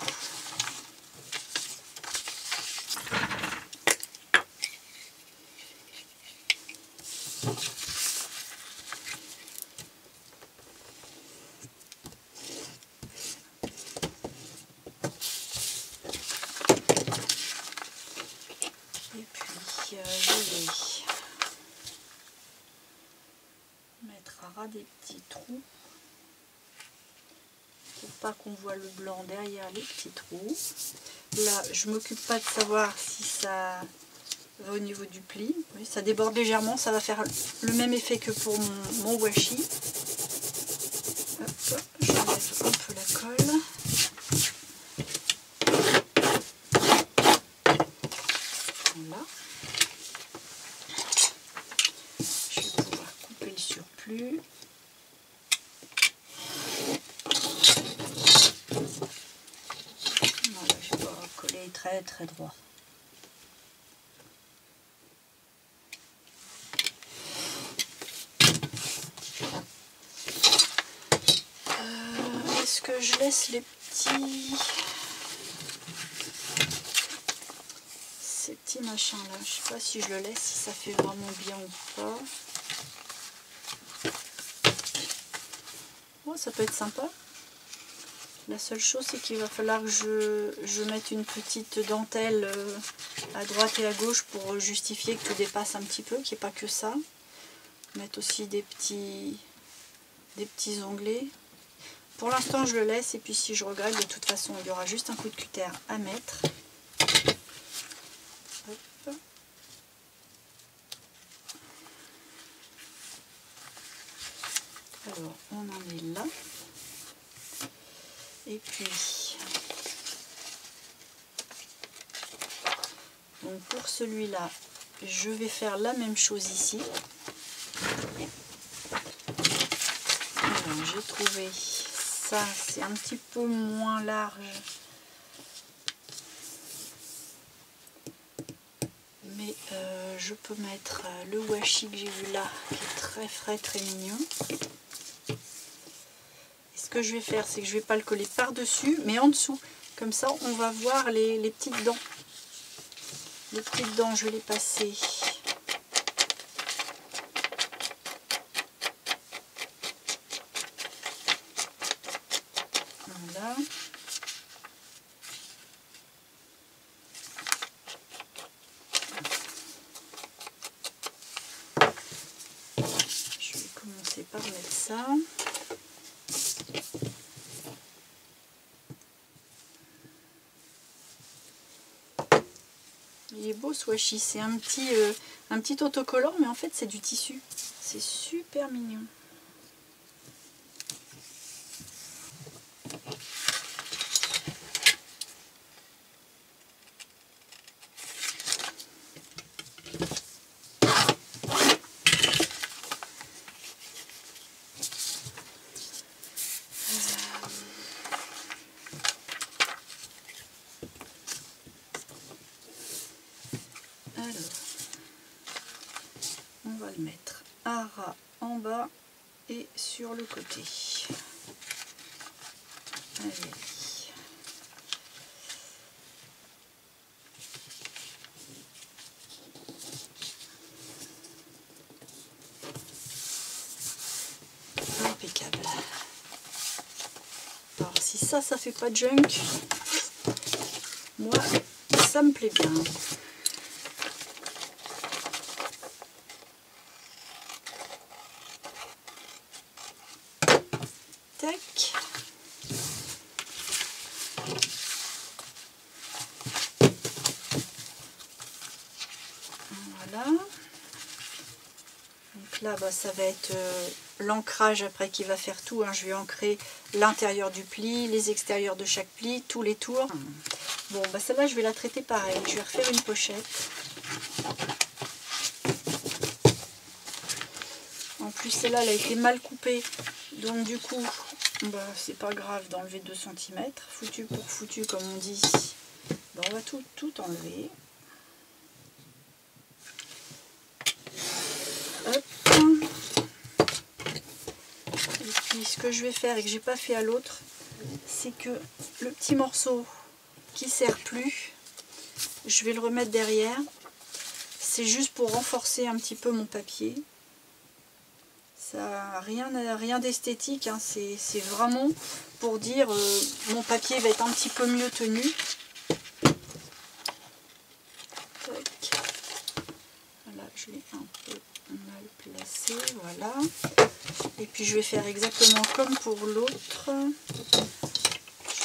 Et puis je vais mettre à ras des petits trous pour pas qu'on voit le blanc derrière les petits trous. Là je m'occupe pas de savoir si ça va au niveau du pli. Oui, ça déborde légèrement, ça va faire le même effet que pour mon washi. Hop, j'enlève un peu la colle. Voilà. Je vais pouvoir couper le surplus. Voilà, je vais pouvoir coller très très droit. Est-ce que je laisse ces petits machins là? Je sais pas si je le laisse, si ça fait vraiment bien ou pas. Oh, ça peut être sympa. La seule chose, c'est qu'il va falloir que je mette une petite dentelle à droite et à gauche pour justifier que tout dépasse un petit peu, qu'il n'y ait pas que ça. mettre aussi des petits onglets. Pour l'instant je le laisse, et puis si je regrette, de toute façon il y aura juste un coup de cutter à mettre. Hop. Alors on en est là. Et puis donc pour celui-là, je vais faire la même chose ici. Alors j'ai trouvé ça, c'est un petit peu moins large. Mais je peux mettre le washi que j'ai vu là, qui est très frais, très mignon. Et ce que je vais faire, c'est que je ne vais pas le coller par-dessus, mais en dessous. Comme ça, on va voir les petites dents. Les petites dents, je vais les passer. Voilà. Je vais commencer par mettre ça. Il est beau ce washi, c'est un petit autocollant, mais en fait c'est du tissu. C'est super mignon. Alors, on va le mettre à ras en bas et sur le côté. Allez. Impeccable. Alors si ça fait pas de junk, moi ça me plaît bien. Tac. Voilà. Donc là, bah, ça va être l'ancrage après qui va faire tout. Hein. Je vais ancrer l'intérieur du pli, les extérieurs de chaque pli, tous les tours. Bon, bah celle-là, je vais la traiter pareil. Je vais refaire une pochette. En plus, celle-là, elle a été mal coupée. Donc du coup, bah, c'est pas grave d'enlever 2 cm. Foutu pour foutu, comme on dit. Bah, on va tout enlever. Hop. Et puis ce que je vais faire et que j'ai pas fait à l'autre, c'est que le petit morceau qui sert plus, je vais le remettre derrière. C'est juste pour renforcer un petit peu mon papier. Ça n'a rien d'esthétique, hein. C'est vraiment pour dire mon papier va être un petit peu mieux tenu. Tac. Voilà, je l'ai un peu mal placé, voilà. Et puis je vais faire exactement comme pour l'autre.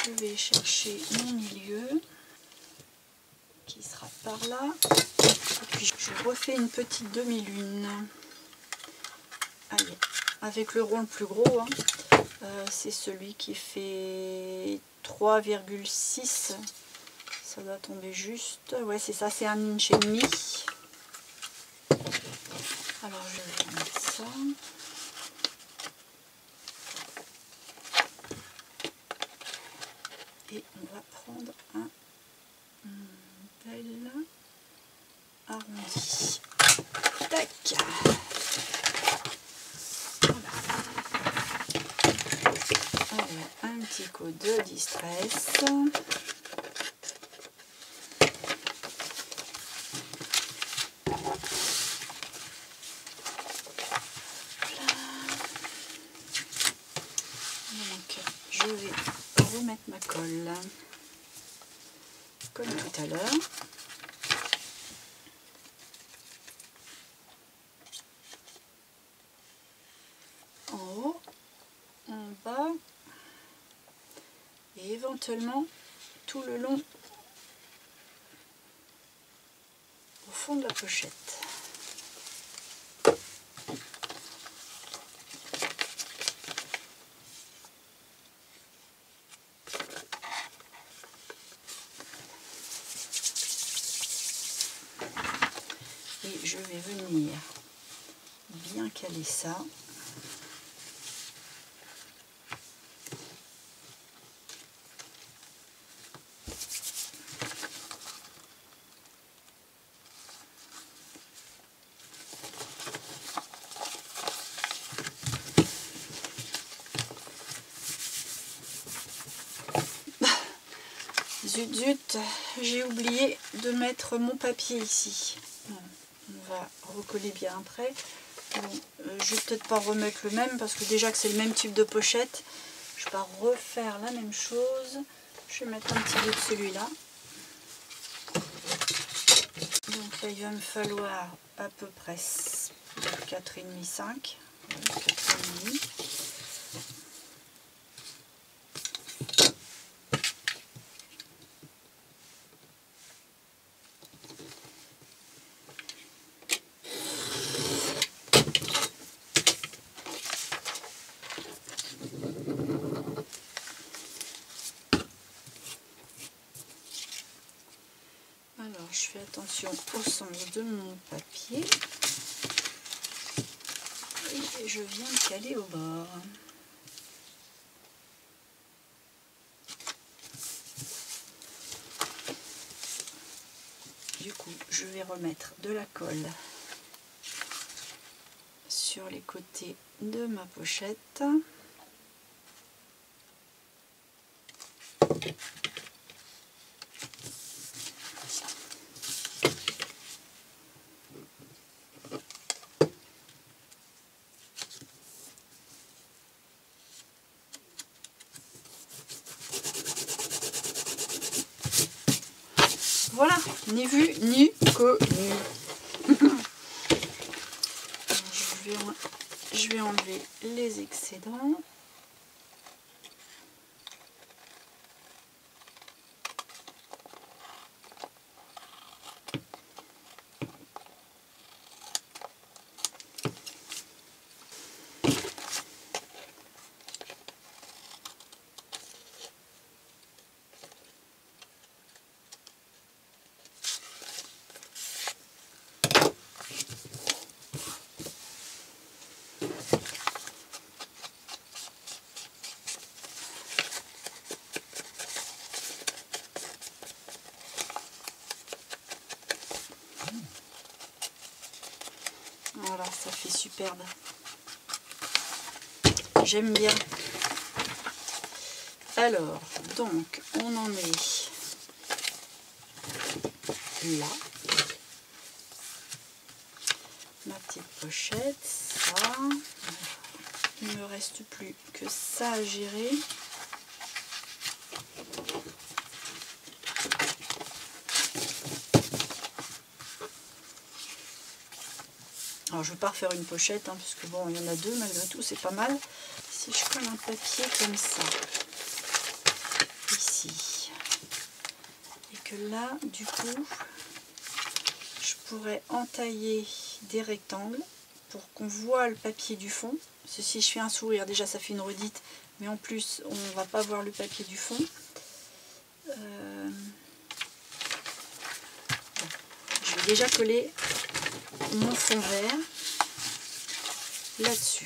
Je vais chercher mon milieu qui sera par là. Et puis je refais une petite demi-lune. Allez, avec le rond le plus gros, hein. C'est celui qui fait 3,6. Ça doit tomber juste. Ouais, c'est ça, c'est 1,5 inch. Alors je vais mettre ça. Et on va prendre un bel arrondi. Tac. Voilà. Allez, un petit coup de distress. Je vais remettre ma colle comme tout à l'heure. éventuellement tout le long au fond de la pochette. Et je vais venir bien caler ça. Zut zut, j'ai oublié de mettre mon papier ici. Bon, on va recoller bien après. Bon, je vais peut-être pas remettre le même parce que déjà que c'est le même type de pochette, je vais pas refaire la même chose. Je vais mettre un petit bout de celui-là. Donc là il va me falloir à peu près 4,5, 5. 4,5. Alors je fais attention au sens de mon papier et je viens de caler au bord. Du coup je vais remettre de la colle sur les côtés de ma pochette. Voilà, ni vu ni connu. Je vais enlever les excédents. Voilà, ça fait superbe. J'aime bien. Alors, donc, on en est là. Ma petite pochette, ça. Il ne me reste plus que ça à gérer. Alors je ne vais pas refaire une pochette, hein, parce que bon, il y en a deux malgré tout, c'est pas mal. Si je colle un papier comme ça, ici, et que là, du coup, je pourrais entailler des rectangles pour qu'on voit le papier du fond. Parce que si je fais un sourire, déjà ça fait une redite, mais en plus, on ne va pas voir le papier du fond. Je vais déjà coller mon fond vert là-dessus.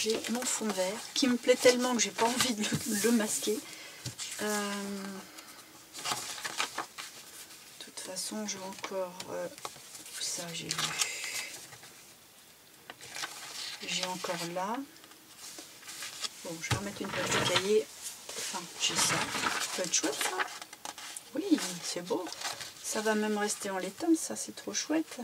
j'ai mon fond vert qui me plaît tellement que j'ai pas envie de le masquer. De toute façon, j'ai encore ça, j'ai vu. J'ai encore là. Bon, je vais remettre une place de cahier. Enfin, j'ai ça. Ça peut être chouette, ça. Oui, c'est beau. Ça va même rester en laiton, ça, c'est trop chouette.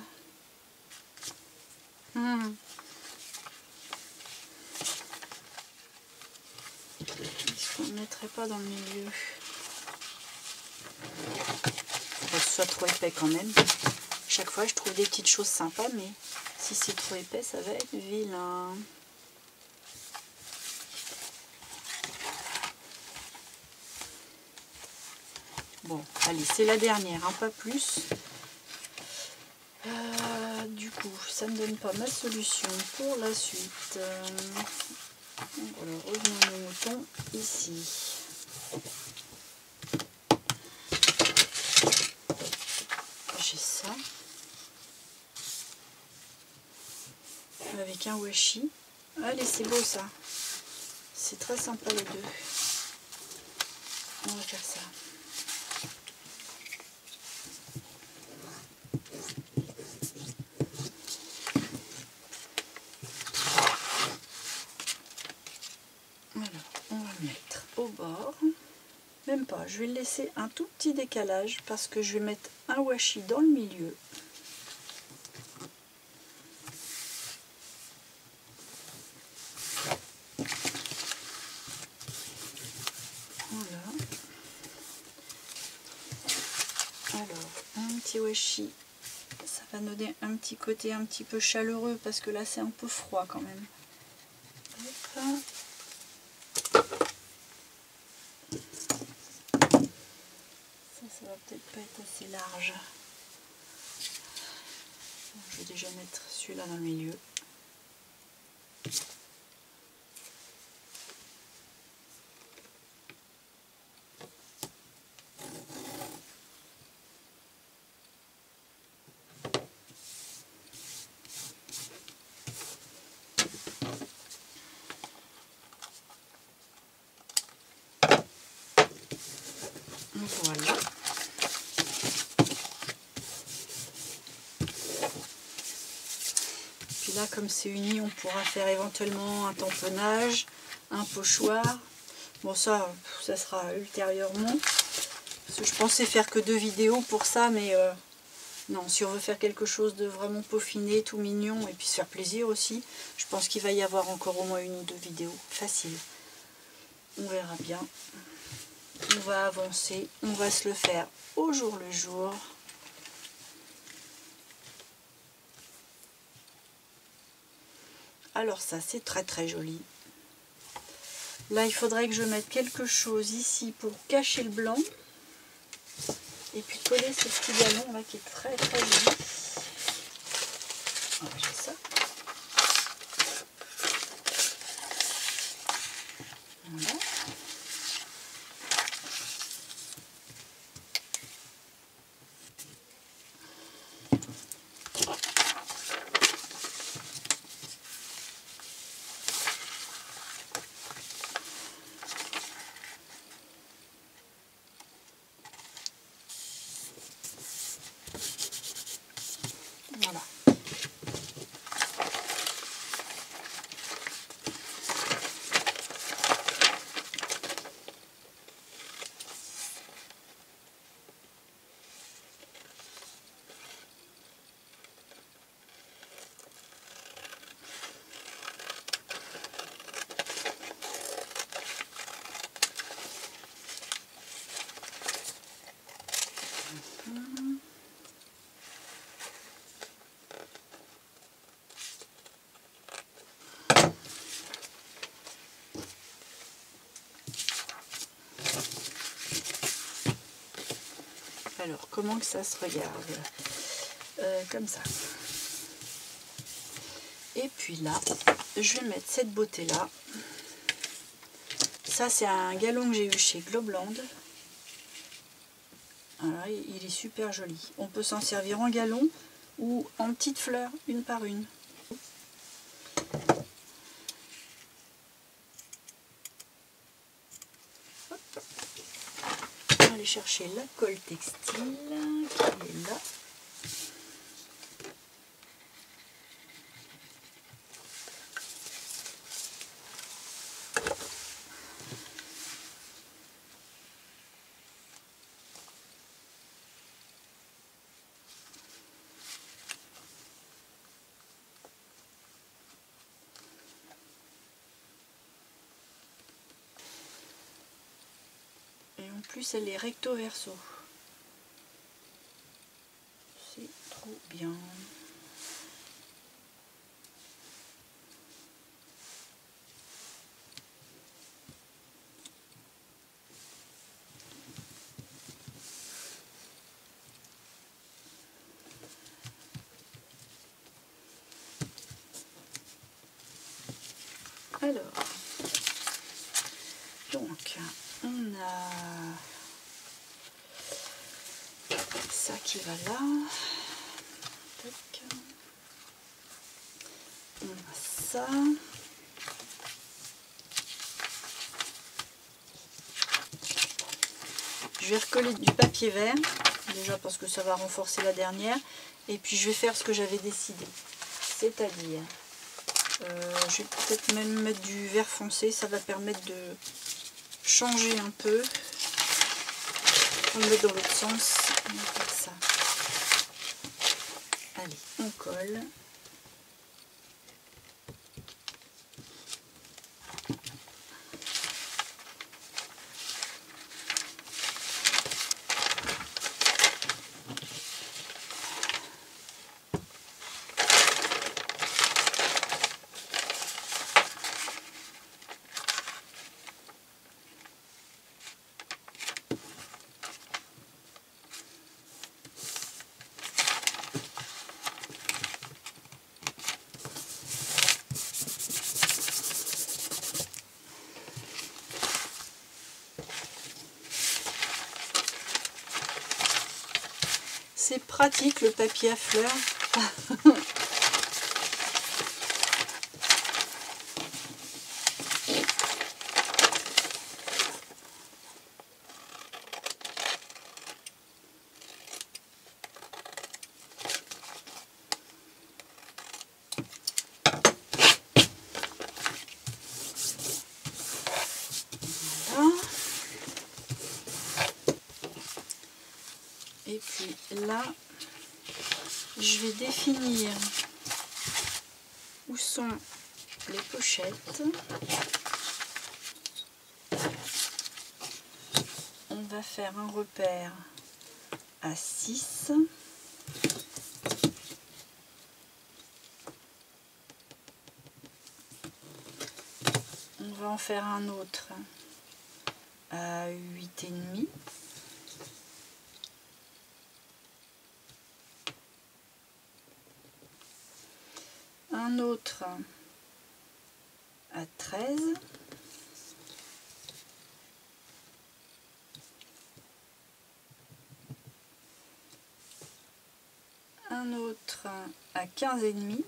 Est-ce qu'on ne mettrait pas dans le milieu? Faut pas que ce soit trop épais quand même. Chaque fois, je trouve des petites choses sympas, mais si c'est trop épais, ça va être vilain. Bon, allez, c'est la dernière, hein, pas plus. Du coup, ça ne donne pas ma solution pour la suite. Alors, revenons à nos moutons ici. J'ai ça. Avec un washi. Allez, c'est beau ça. C'est très sympa les deux. On va faire ça. Alors, on va le mettre au bord. Même pas, je vais le laisser un tout petit décalage parce que je vais mettre un washi dans le milieu. Voilà. Alors, un petit washi, ça va donner un petit côté un petit peu chaleureux parce que là c'est un peu froid quand même. Hop. Ça va peut-être pas être assez large. Je vais déjà mettre celui-là dans le milieu. Voilà. Puis là, comme c'est uni, on pourra faire éventuellement un tamponnage, un pochoir. Bon, ça sera ultérieurement. Parce que je pensais faire que 2 vidéos pour ça, mais non, si on veut faire quelque chose de vraiment peaufiné, tout mignon, et puis se faire plaisir aussi, je pense qu'il va y avoir encore au moins 1 ou 2 vidéos. Facile. On verra bien. On va avancer, on va se le faire au jour le jour. Alors ça, c'est très très joli. Là, il faudrait que je mette quelque chose ici pour cacher le blanc. Et puis coller ce petit galon là qui est très très joli. Voilà, j'ai ça. Voilà. Voilà. Alors, comment que ça se regarde? Comme ça. Et puis là, je vais mettre cette beauté-là. Ça, c'est un galon que j'ai eu chez Globland. Voilà, il est super joli. On peut s'en servir en galon ou en petites fleurs, une par une. aller chercher la colle textile qui est là. En plus elle est recto verso, c'est trop bien. Alors, donc on a ça qui va là. Tac. On a ça. Je vais recoller du papier vert, déjà parce que ça va renforcer la dernière. Et puis je vais faire ce que j'avais décidé. C'est-à-dire, je vais peut-être même mettre du vert foncé, ça va permettre de changer un peu. On le met dans l'autre sens, on va faire ça. Allez, on colle. C'est pratique le papier à fleurs. Et puis là, je vais définir où sont les pochettes. On va faire un repère à 6. On va en faire un autre à 8,5. Un autre à 13. Un autre à 15,5.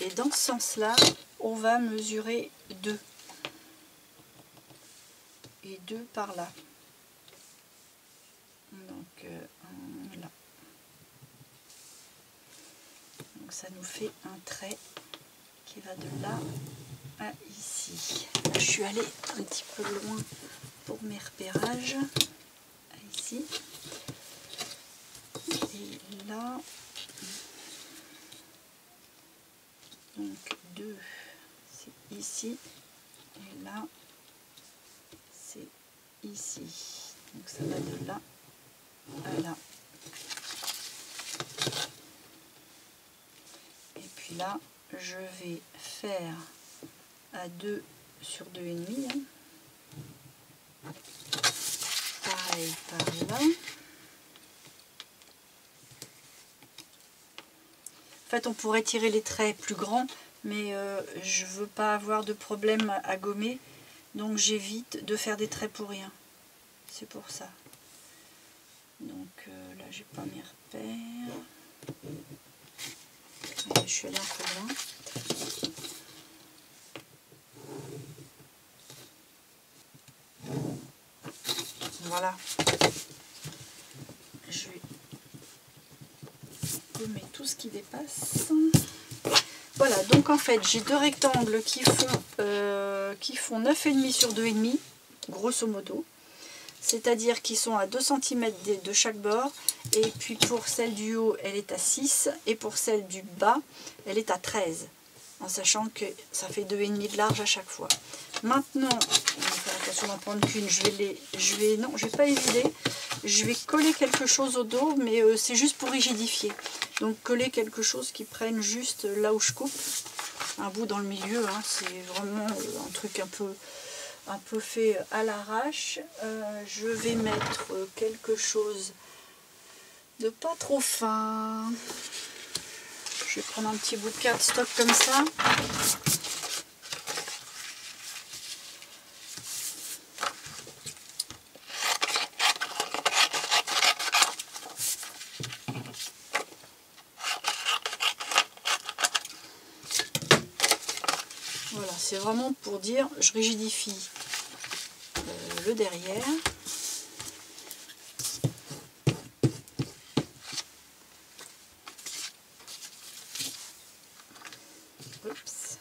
Et dans ce sens-là, on va mesurer 2. Et 2 par là. Donc là. Donc ça nous fait un trait qui va de là à ici. Là, je suis allée un petit peu loin pour mes repérages. Ici. Et là. Donc 2, c'est ici. Et là, c'est ici. Donc ça va de là à là. Et puis là, je vais faire à 2 sur 2,5. Hein. Pareil par là. En fait, on pourrait tirer les traits plus grands, mais je ne veux pas avoir de problème à gommer. Donc j'évite de faire des traits pour rien. C'est pour ça. Donc là, j'ai pas mes repères. Je suis allée un peu loin. Voilà. Je vais gommer tout ce qui dépasse. Voilà, donc en fait j'ai deux rectangles qui font 9,5 sur 2,5, grosso modo. C'est-à-dire qu'ils sont à 2 cm de chaque bord. Et puis pour celle du haut, elle est à 6. Et pour celle du bas, elle est à 13. En sachant que ça fait 2,5 de large à chaque fois. Maintenant, on va faire attention d'en prendre qu'une. Je vais pas les vider. Je vais coller quelque chose au dos, mais c'est juste pour rigidifier. Donc coller quelque chose qui prenne juste là où je coupe. Un bout dans le milieu, hein, c'est vraiment un truc un peu fait à l'arrache. Je vais mettre quelque chose de pas trop fin. Je vais prendre un petit bout de cardstock comme ça. Voilà, c'est vraiment pour dire je rigidifie le derrière. Oups.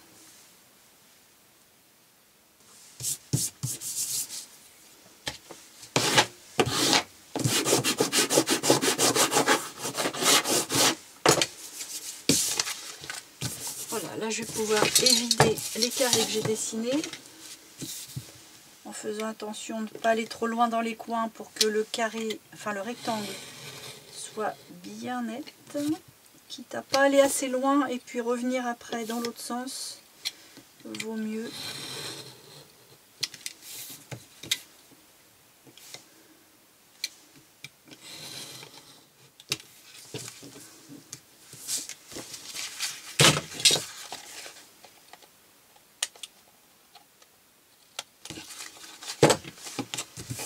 Voilà, là je vais pouvoir évider les carrés que j'ai dessinés en faisant attention de ne pas aller trop loin dans les coins pour que le carré, enfin le rectangle, soit bien net. Quitte à pas aller assez loin et puis revenir après dans l'autre sens, vaut mieux.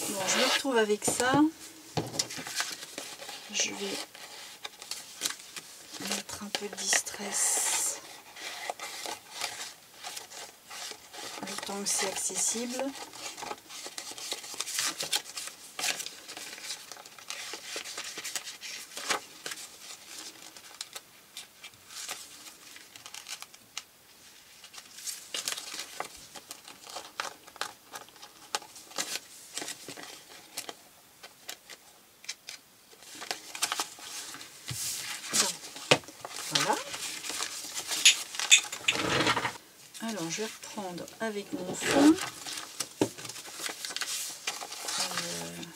Bon, je me retrouve avec ça. Je vais mettre un peu de distress le temps que c'est accessible. Voilà. Alors je vais reprendre avec mon fond.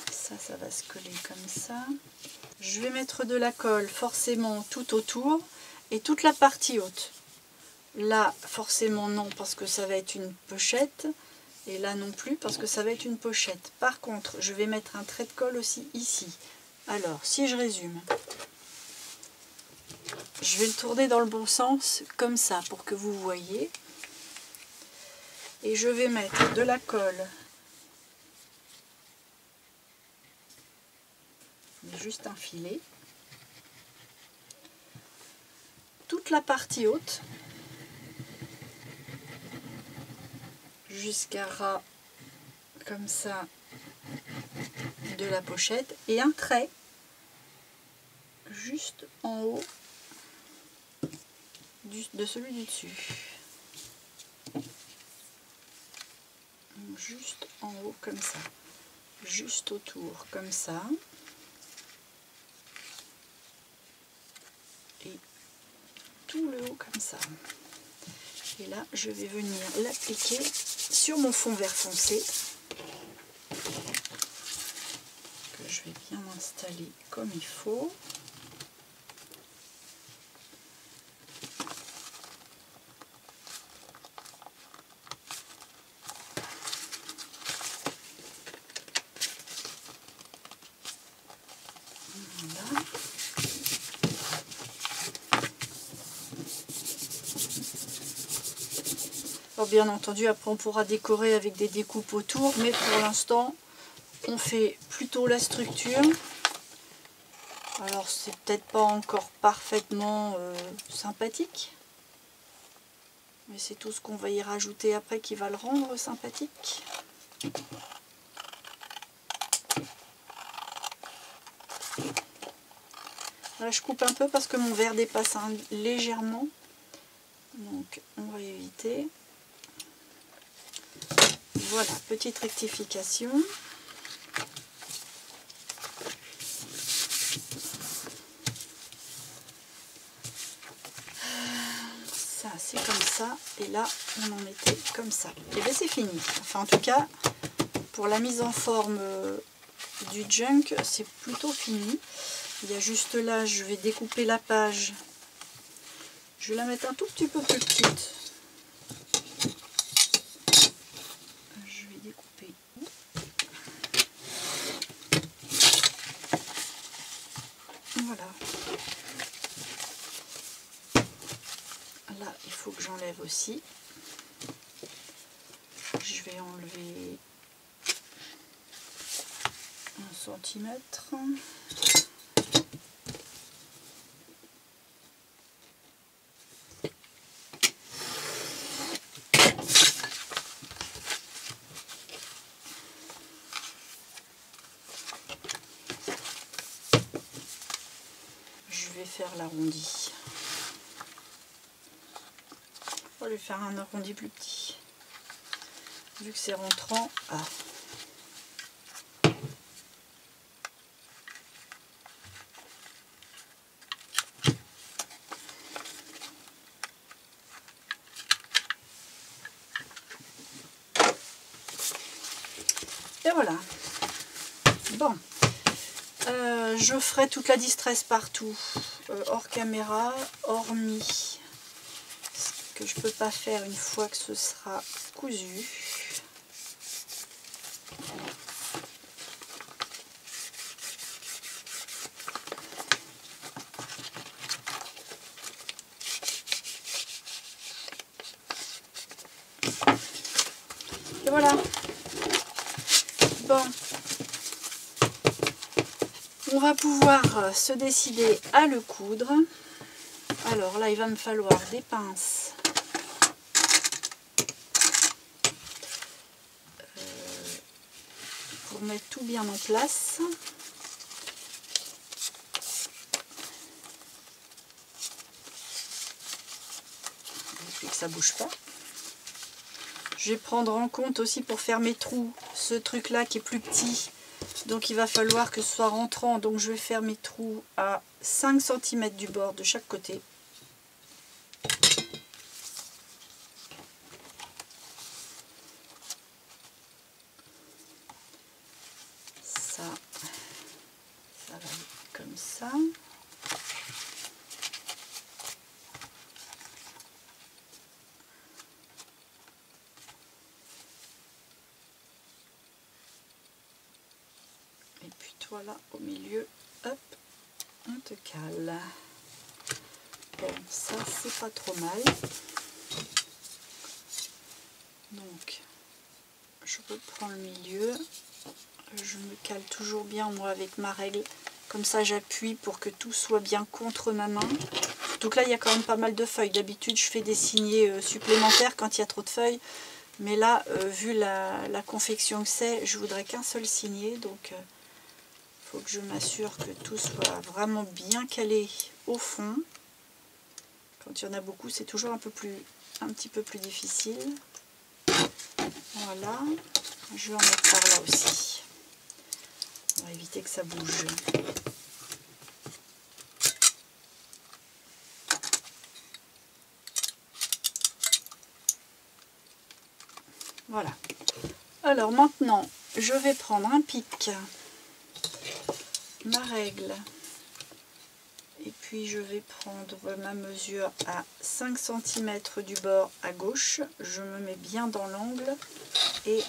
Ça va se coller comme ça. Je vais mettre de la colle forcément tout autour et toute la partie haute. Là forcément non parce que ça va être une pochette. Et là non plus parce que ça va être une pochette. Par contre, je vais mettre un trait de colle aussi ici. Alors, si je résume, je vais le tourner dans le bon sens, comme ça, pour que vous voyez. Et je vais mettre de la colle. Juste un filet. Toute la partie haute. Jusqu'à ras, comme ça, de la pochette. Et un trait, juste en haut de celui du dessus. Juste en haut comme ça, juste autour comme ça, et tout le haut comme ça. Et là je vais venir l'appliquer sur mon fond vert foncé que je vais bien installer comme il faut. Voilà. Alors bien entendu, après on pourra décorer avec des découpes autour, mais pour l'instant, on fait plutôt la structure. Alors c'est peut-être pas encore parfaitement sympathique, mais c'est tout ce qu'on va y rajouter après qui va le rendre sympathique. Là, je coupe un peu parce que mon verre dépasse légèrement. Donc, on va éviter. Voilà, petite rectification. Ça, c'est comme ça. Et là, on en était comme ça. Et bien, c'est fini. Enfin, en tout cas, pour la mise en forme du junk, c'est plutôt fini. Il y a juste là, je vais découper la page. Je vais la mettre un tout petit peu plus petite. Je vais découper. Voilà. Là, il faut que j'enlève aussi. Je vais enlever 1 centimètre. Je vais faire l'arrondi. On va lui faire un arrondi plus petit. Vu que c'est rentrant. Ah. Et voilà. Bon. Je ferai toute la distress partout, hors caméra, hormis ce que je peux pas faire une fois que ce sera cousu. Et voilà. Bon. On va pouvoir se décider à le coudre. Alors là, il va me falloir des pinces pour mettre tout bien en place. Et puis que ça bouge pas. Je vais prendre en compte aussi pour faire mes trous ce truc là qui est plus petit. Donc il va falloir que ce soit rentrant. Donc je vais faire mes trous à 5 cm du bord de chaque côté. Ça va être comme ça. Et puis toi là au milieu, hop, on te cale. Bon, ça c'est pas trop mal. Donc je reprends le milieu. Je me cale toujours bien moi avec ma règle. Comme ça j'appuie pour que tout soit bien contre ma main. Donc là il y a quand même pas mal de feuilles. D'habitude je fais des signets supplémentaires quand il y a trop de feuilles. Mais là, vu la confection que c'est, je voudrais qu'un seul signet. Donc il faut que je m'assure que tout soit vraiment bien calé au fond. Quand il y en a beaucoup, c'est toujours un petit peu plus difficile. Voilà. Je vais en mettre par là aussi. On va éviter que ça bouge. Voilà. Alors maintenant, je vais prendre un pic, ma règle, et puis je vais prendre ma mesure à 5 cm du bord à gauche. Je me mets bien dans l'angle et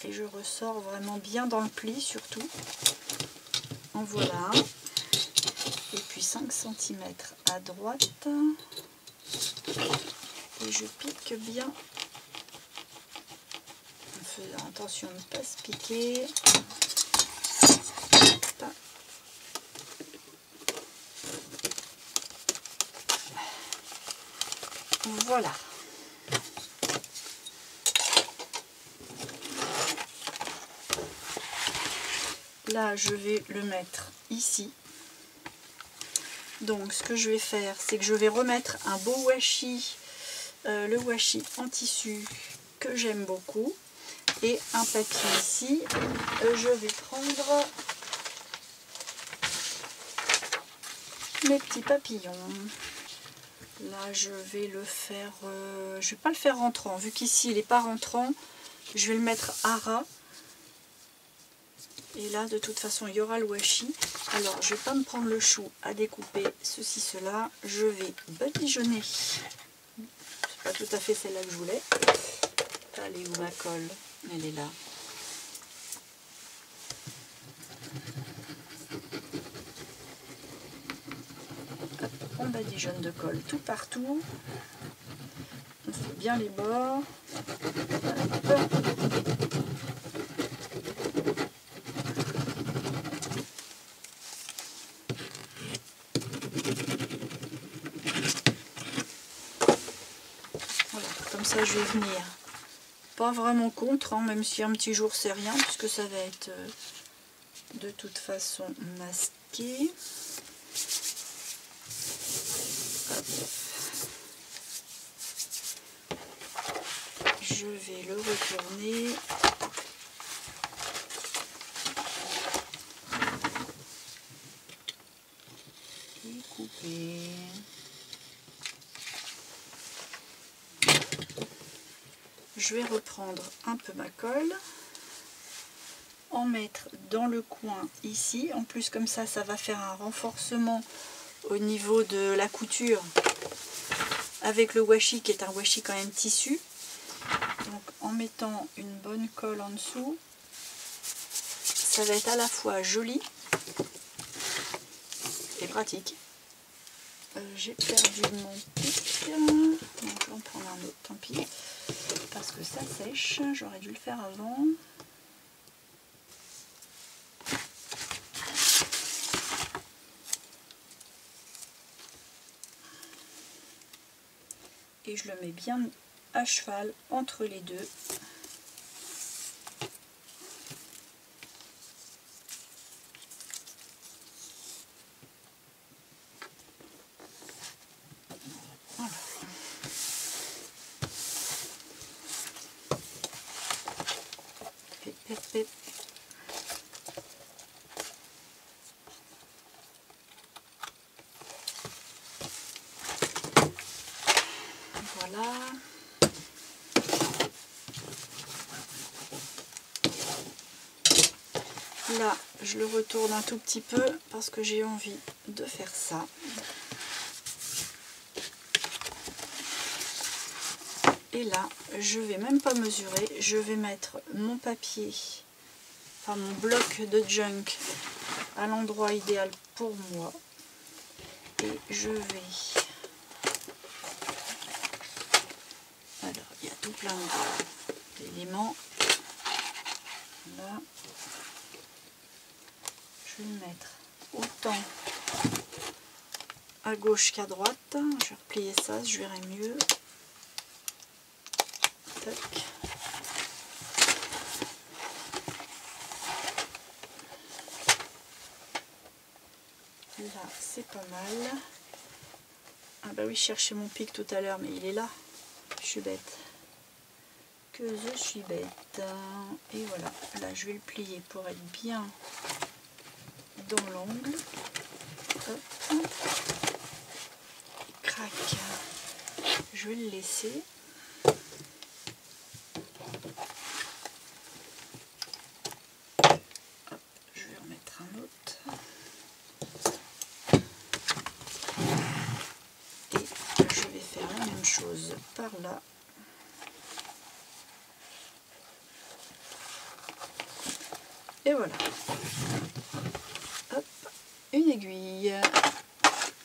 je ressors vraiment bien dans le pli surtout. En voilà un. Et puis 5 cm à droite. Et je pique bien. En faisant attention de ne pas se piquer. Voilà. Là, je vais le mettre ici. Donc ce que je vais faire, c'est que je vais remettre un beau washi, le washi en tissu que j'aime beaucoup, et un papier ici. Je vais prendre mes petits papillons. Là je vais le faire, je vais pas le faire rentrant, vu qu'ici il n'est pas rentrant, je vais le mettre à ras. Et là de toute façon il y aura le washi. Alors je vais pas me prendre le chou à découper ceci cela, je vais badigeonner. C'est pas tout à fait celle-là que je voulais. Elle est où ma colle? Elle est là. Hop, on badigeonne de colle tout partout. On fait bien les bords. Hop. Comme ça je vais venir pas vraiment contre, hein, même si un petit jour c'est rien, puisque ça va être de toute façon masqué. Hop. Je vais le retourner. Et couper. Je vais reprendre un peu ma colle, en mettre dans le coin ici. En plus comme ça, ça va faire un renforcement au niveau de la couture avec le washi qui est un washi quand même tissu. Donc en mettant une bonne colle en dessous, ça va être à la fois joli et pratique. J'ai perdu mon pic, donc je vais en prendre un autre, tant pis. Parce que ça sèche, j'aurais dû le faire avant. Et je le mets bien à cheval entre les deux. Voilà. Voilà. Là, je le retourne un tout petit peu parce que j'ai envie de faire ça. Et là, je vais même pas mesurer, je vais mettre mon papier, enfin mon bloc de junk à l'endroit idéal pour moi. Et je vais... Alors, il y a tout plein d'éléments. Là, je vais le mettre autant à gauche qu'à droite. Je vais replier ça, je verrai mieux. Tac. Là, c'est pas mal. Ah bah oui, je cherchais mon pic tout à l'heure, mais il est là. Je suis bête. Que je suis bête. Et voilà, là je vais le plier pour être bien dans l'angle. Hop. Et crac. Je vais le laisser. Hop, je vais en mettre un autre. Et je vais faire la même chose par là. Et voilà. Hop, une aiguille.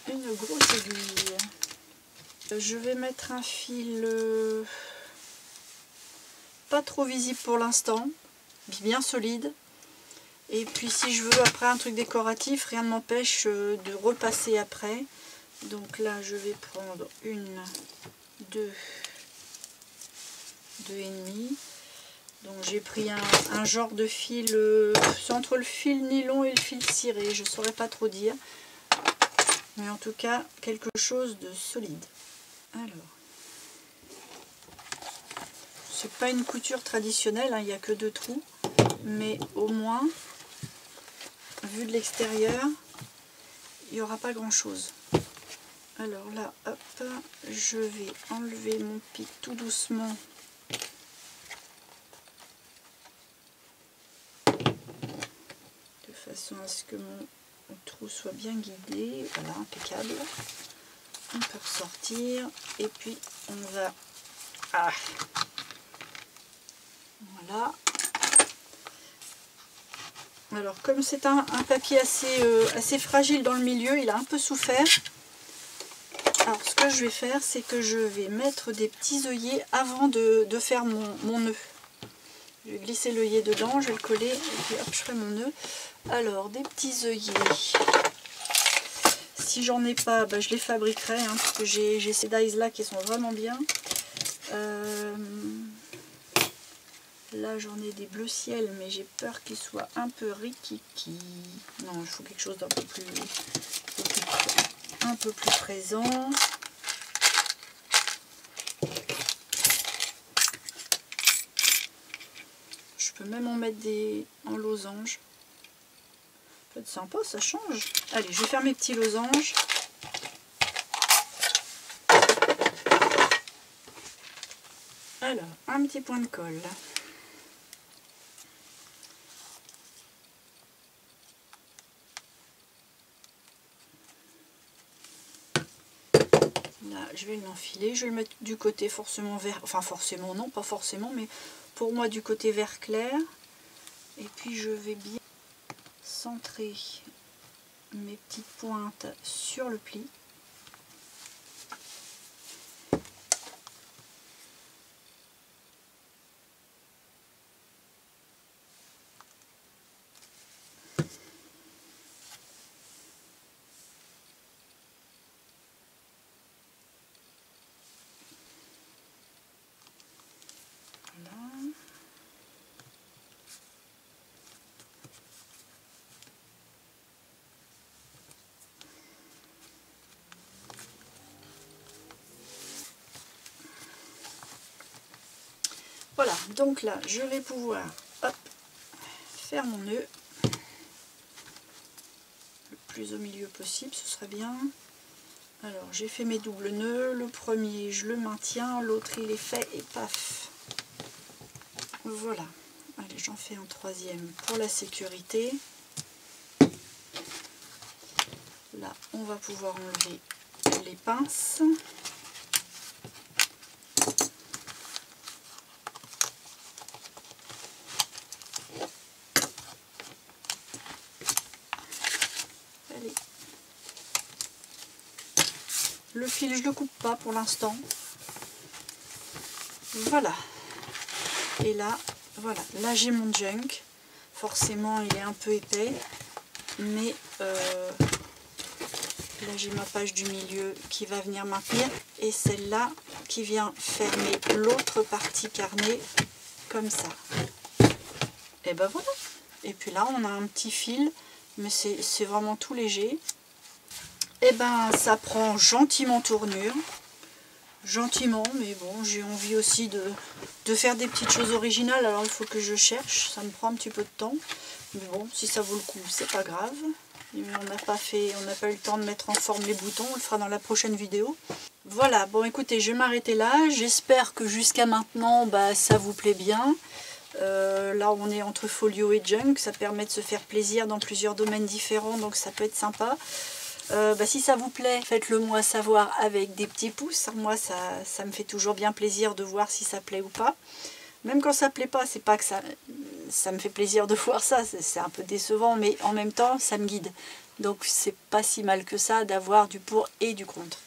Une grosse aiguille. Je vais mettre un fil pas trop visible pour l'instant, bien solide. Et puis si je veux après un truc décoratif, rien ne m'empêche de repasser après. Donc là je vais prendre une, deux et demi. Donc j'ai pris un genre de fil, c'est entre le fil nylon et le fil ciré, je ne saurais pas trop dire. Mais en tout cas, quelque chose de solide. Alors, c'est pas une couture traditionnelle, hein, il n'y a que 2 trous. Mais au moins, vu de l'extérieur, il n'y aura pas grand chose. Alors là, hop, je vais enlever mon pic tout doucement. De façon à ce que mon trou soit bien guidé. Voilà, impeccable. On peut ressortir. Et puis, on va... Ah. Voilà. Alors, comme c'est un papier assez fragile dans le milieu, il a un peu souffert. Alors, ce que je vais faire, c'est que je vais mettre des petits œillets avant de faire mon nœud. Je vais glisser l'œillet dedans, je vais le coller, et puis hop, je ferai mon nœud. Alors, des petits œillets. Si j'en ai pas, bah, je les fabriquerai, hein, parce que j'ai ces dies là qui sont vraiment bien. Là, j'en ai des bleu ciel, mais j'ai peur qu'ils soient un peu rikiki. Non, il faut quelque chose d'un peu plus présent. Je peux même en mettre des en losange. Ça peut être sympa, ça change. Allez, je vais faire mes petits losanges. Alors, un petit point de colle. Là, je vais l'enfiler, je vais le mettre du côté forcément vert, enfin forcément non, pas forcément, mais pour moi du côté vert clair. Et puis je vais bien centrer mes petites pointes sur le pli. Voilà, donc là, je vais pouvoir hop, faire mon nœud le plus au milieu possible, ce serait bien. Alors, j'ai fait mes doubles nœuds. Le premier, je le maintiens, l'autre, il est fait et paf. Voilà. Allez, j'en fais un troisième pour la sécurité. Là, on va pouvoir enlever les pinces. Le fil, je le coupe pas pour l'instant. Voilà. Et là, voilà. Là, j'ai mon junk. Forcément, il est un peu épais. Mais là, j'ai ma page du milieu qui va venir maintenir. Et celle-là qui vient fermer l'autre partie carnet comme ça. Et ben voilà. Et puis là, on a un petit fil. Mais c'est vraiment tout léger. Et ben ça prend gentiment tournure, gentiment, mais bon, j'ai envie aussi de faire des petites choses originales, alors il faut que je cherche, ça me prend un petit peu de temps, mais bon, si ça vaut le coup, c'est pas grave. On n'a pas eu le temps de mettre en forme les boutons, on le fera dans la prochaine vidéo. Voilà, bon écoutez, je vais m'arrêter là, j'espère que jusqu'à maintenant, bah, ça vous plaît bien. Là on est entre folio et junk, ça permet de se faire plaisir dans plusieurs domaines différents, donc ça peut être sympa. Si ça vous plaît, faites-le moi savoir avec des petits pouces. Moi, ça me fait toujours bien plaisir de voir si ça plaît ou pas. Même quand ça plaît pas, c'est pas que ça me fait plaisir de voir ça. C'est un peu décevant, mais en même temps, ça me guide. Donc, c'est pas si mal que ça d'avoir du pour et du contre.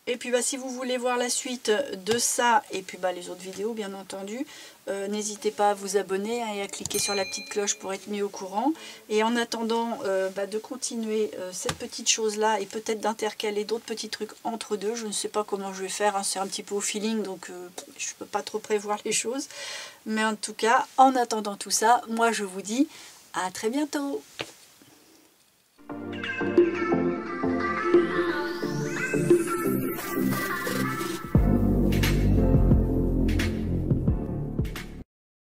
Et puis, si vous voulez voir la suite de ça, et puis les autres vidéos, bien entendu, n'hésitez pas à vous abonner et à cliquer sur la petite cloche pour être mis au courant. Et en attendant de continuer cette petite chose-là et peut-être d'intercaler d'autres petits trucs entre deux, je ne sais pas comment je vais faire, hein, c'est un petit peu au feeling, donc je ne peux pas trop prévoir les choses. Mais en tout cas, en attendant tout ça, moi je vous dis à très bientôt.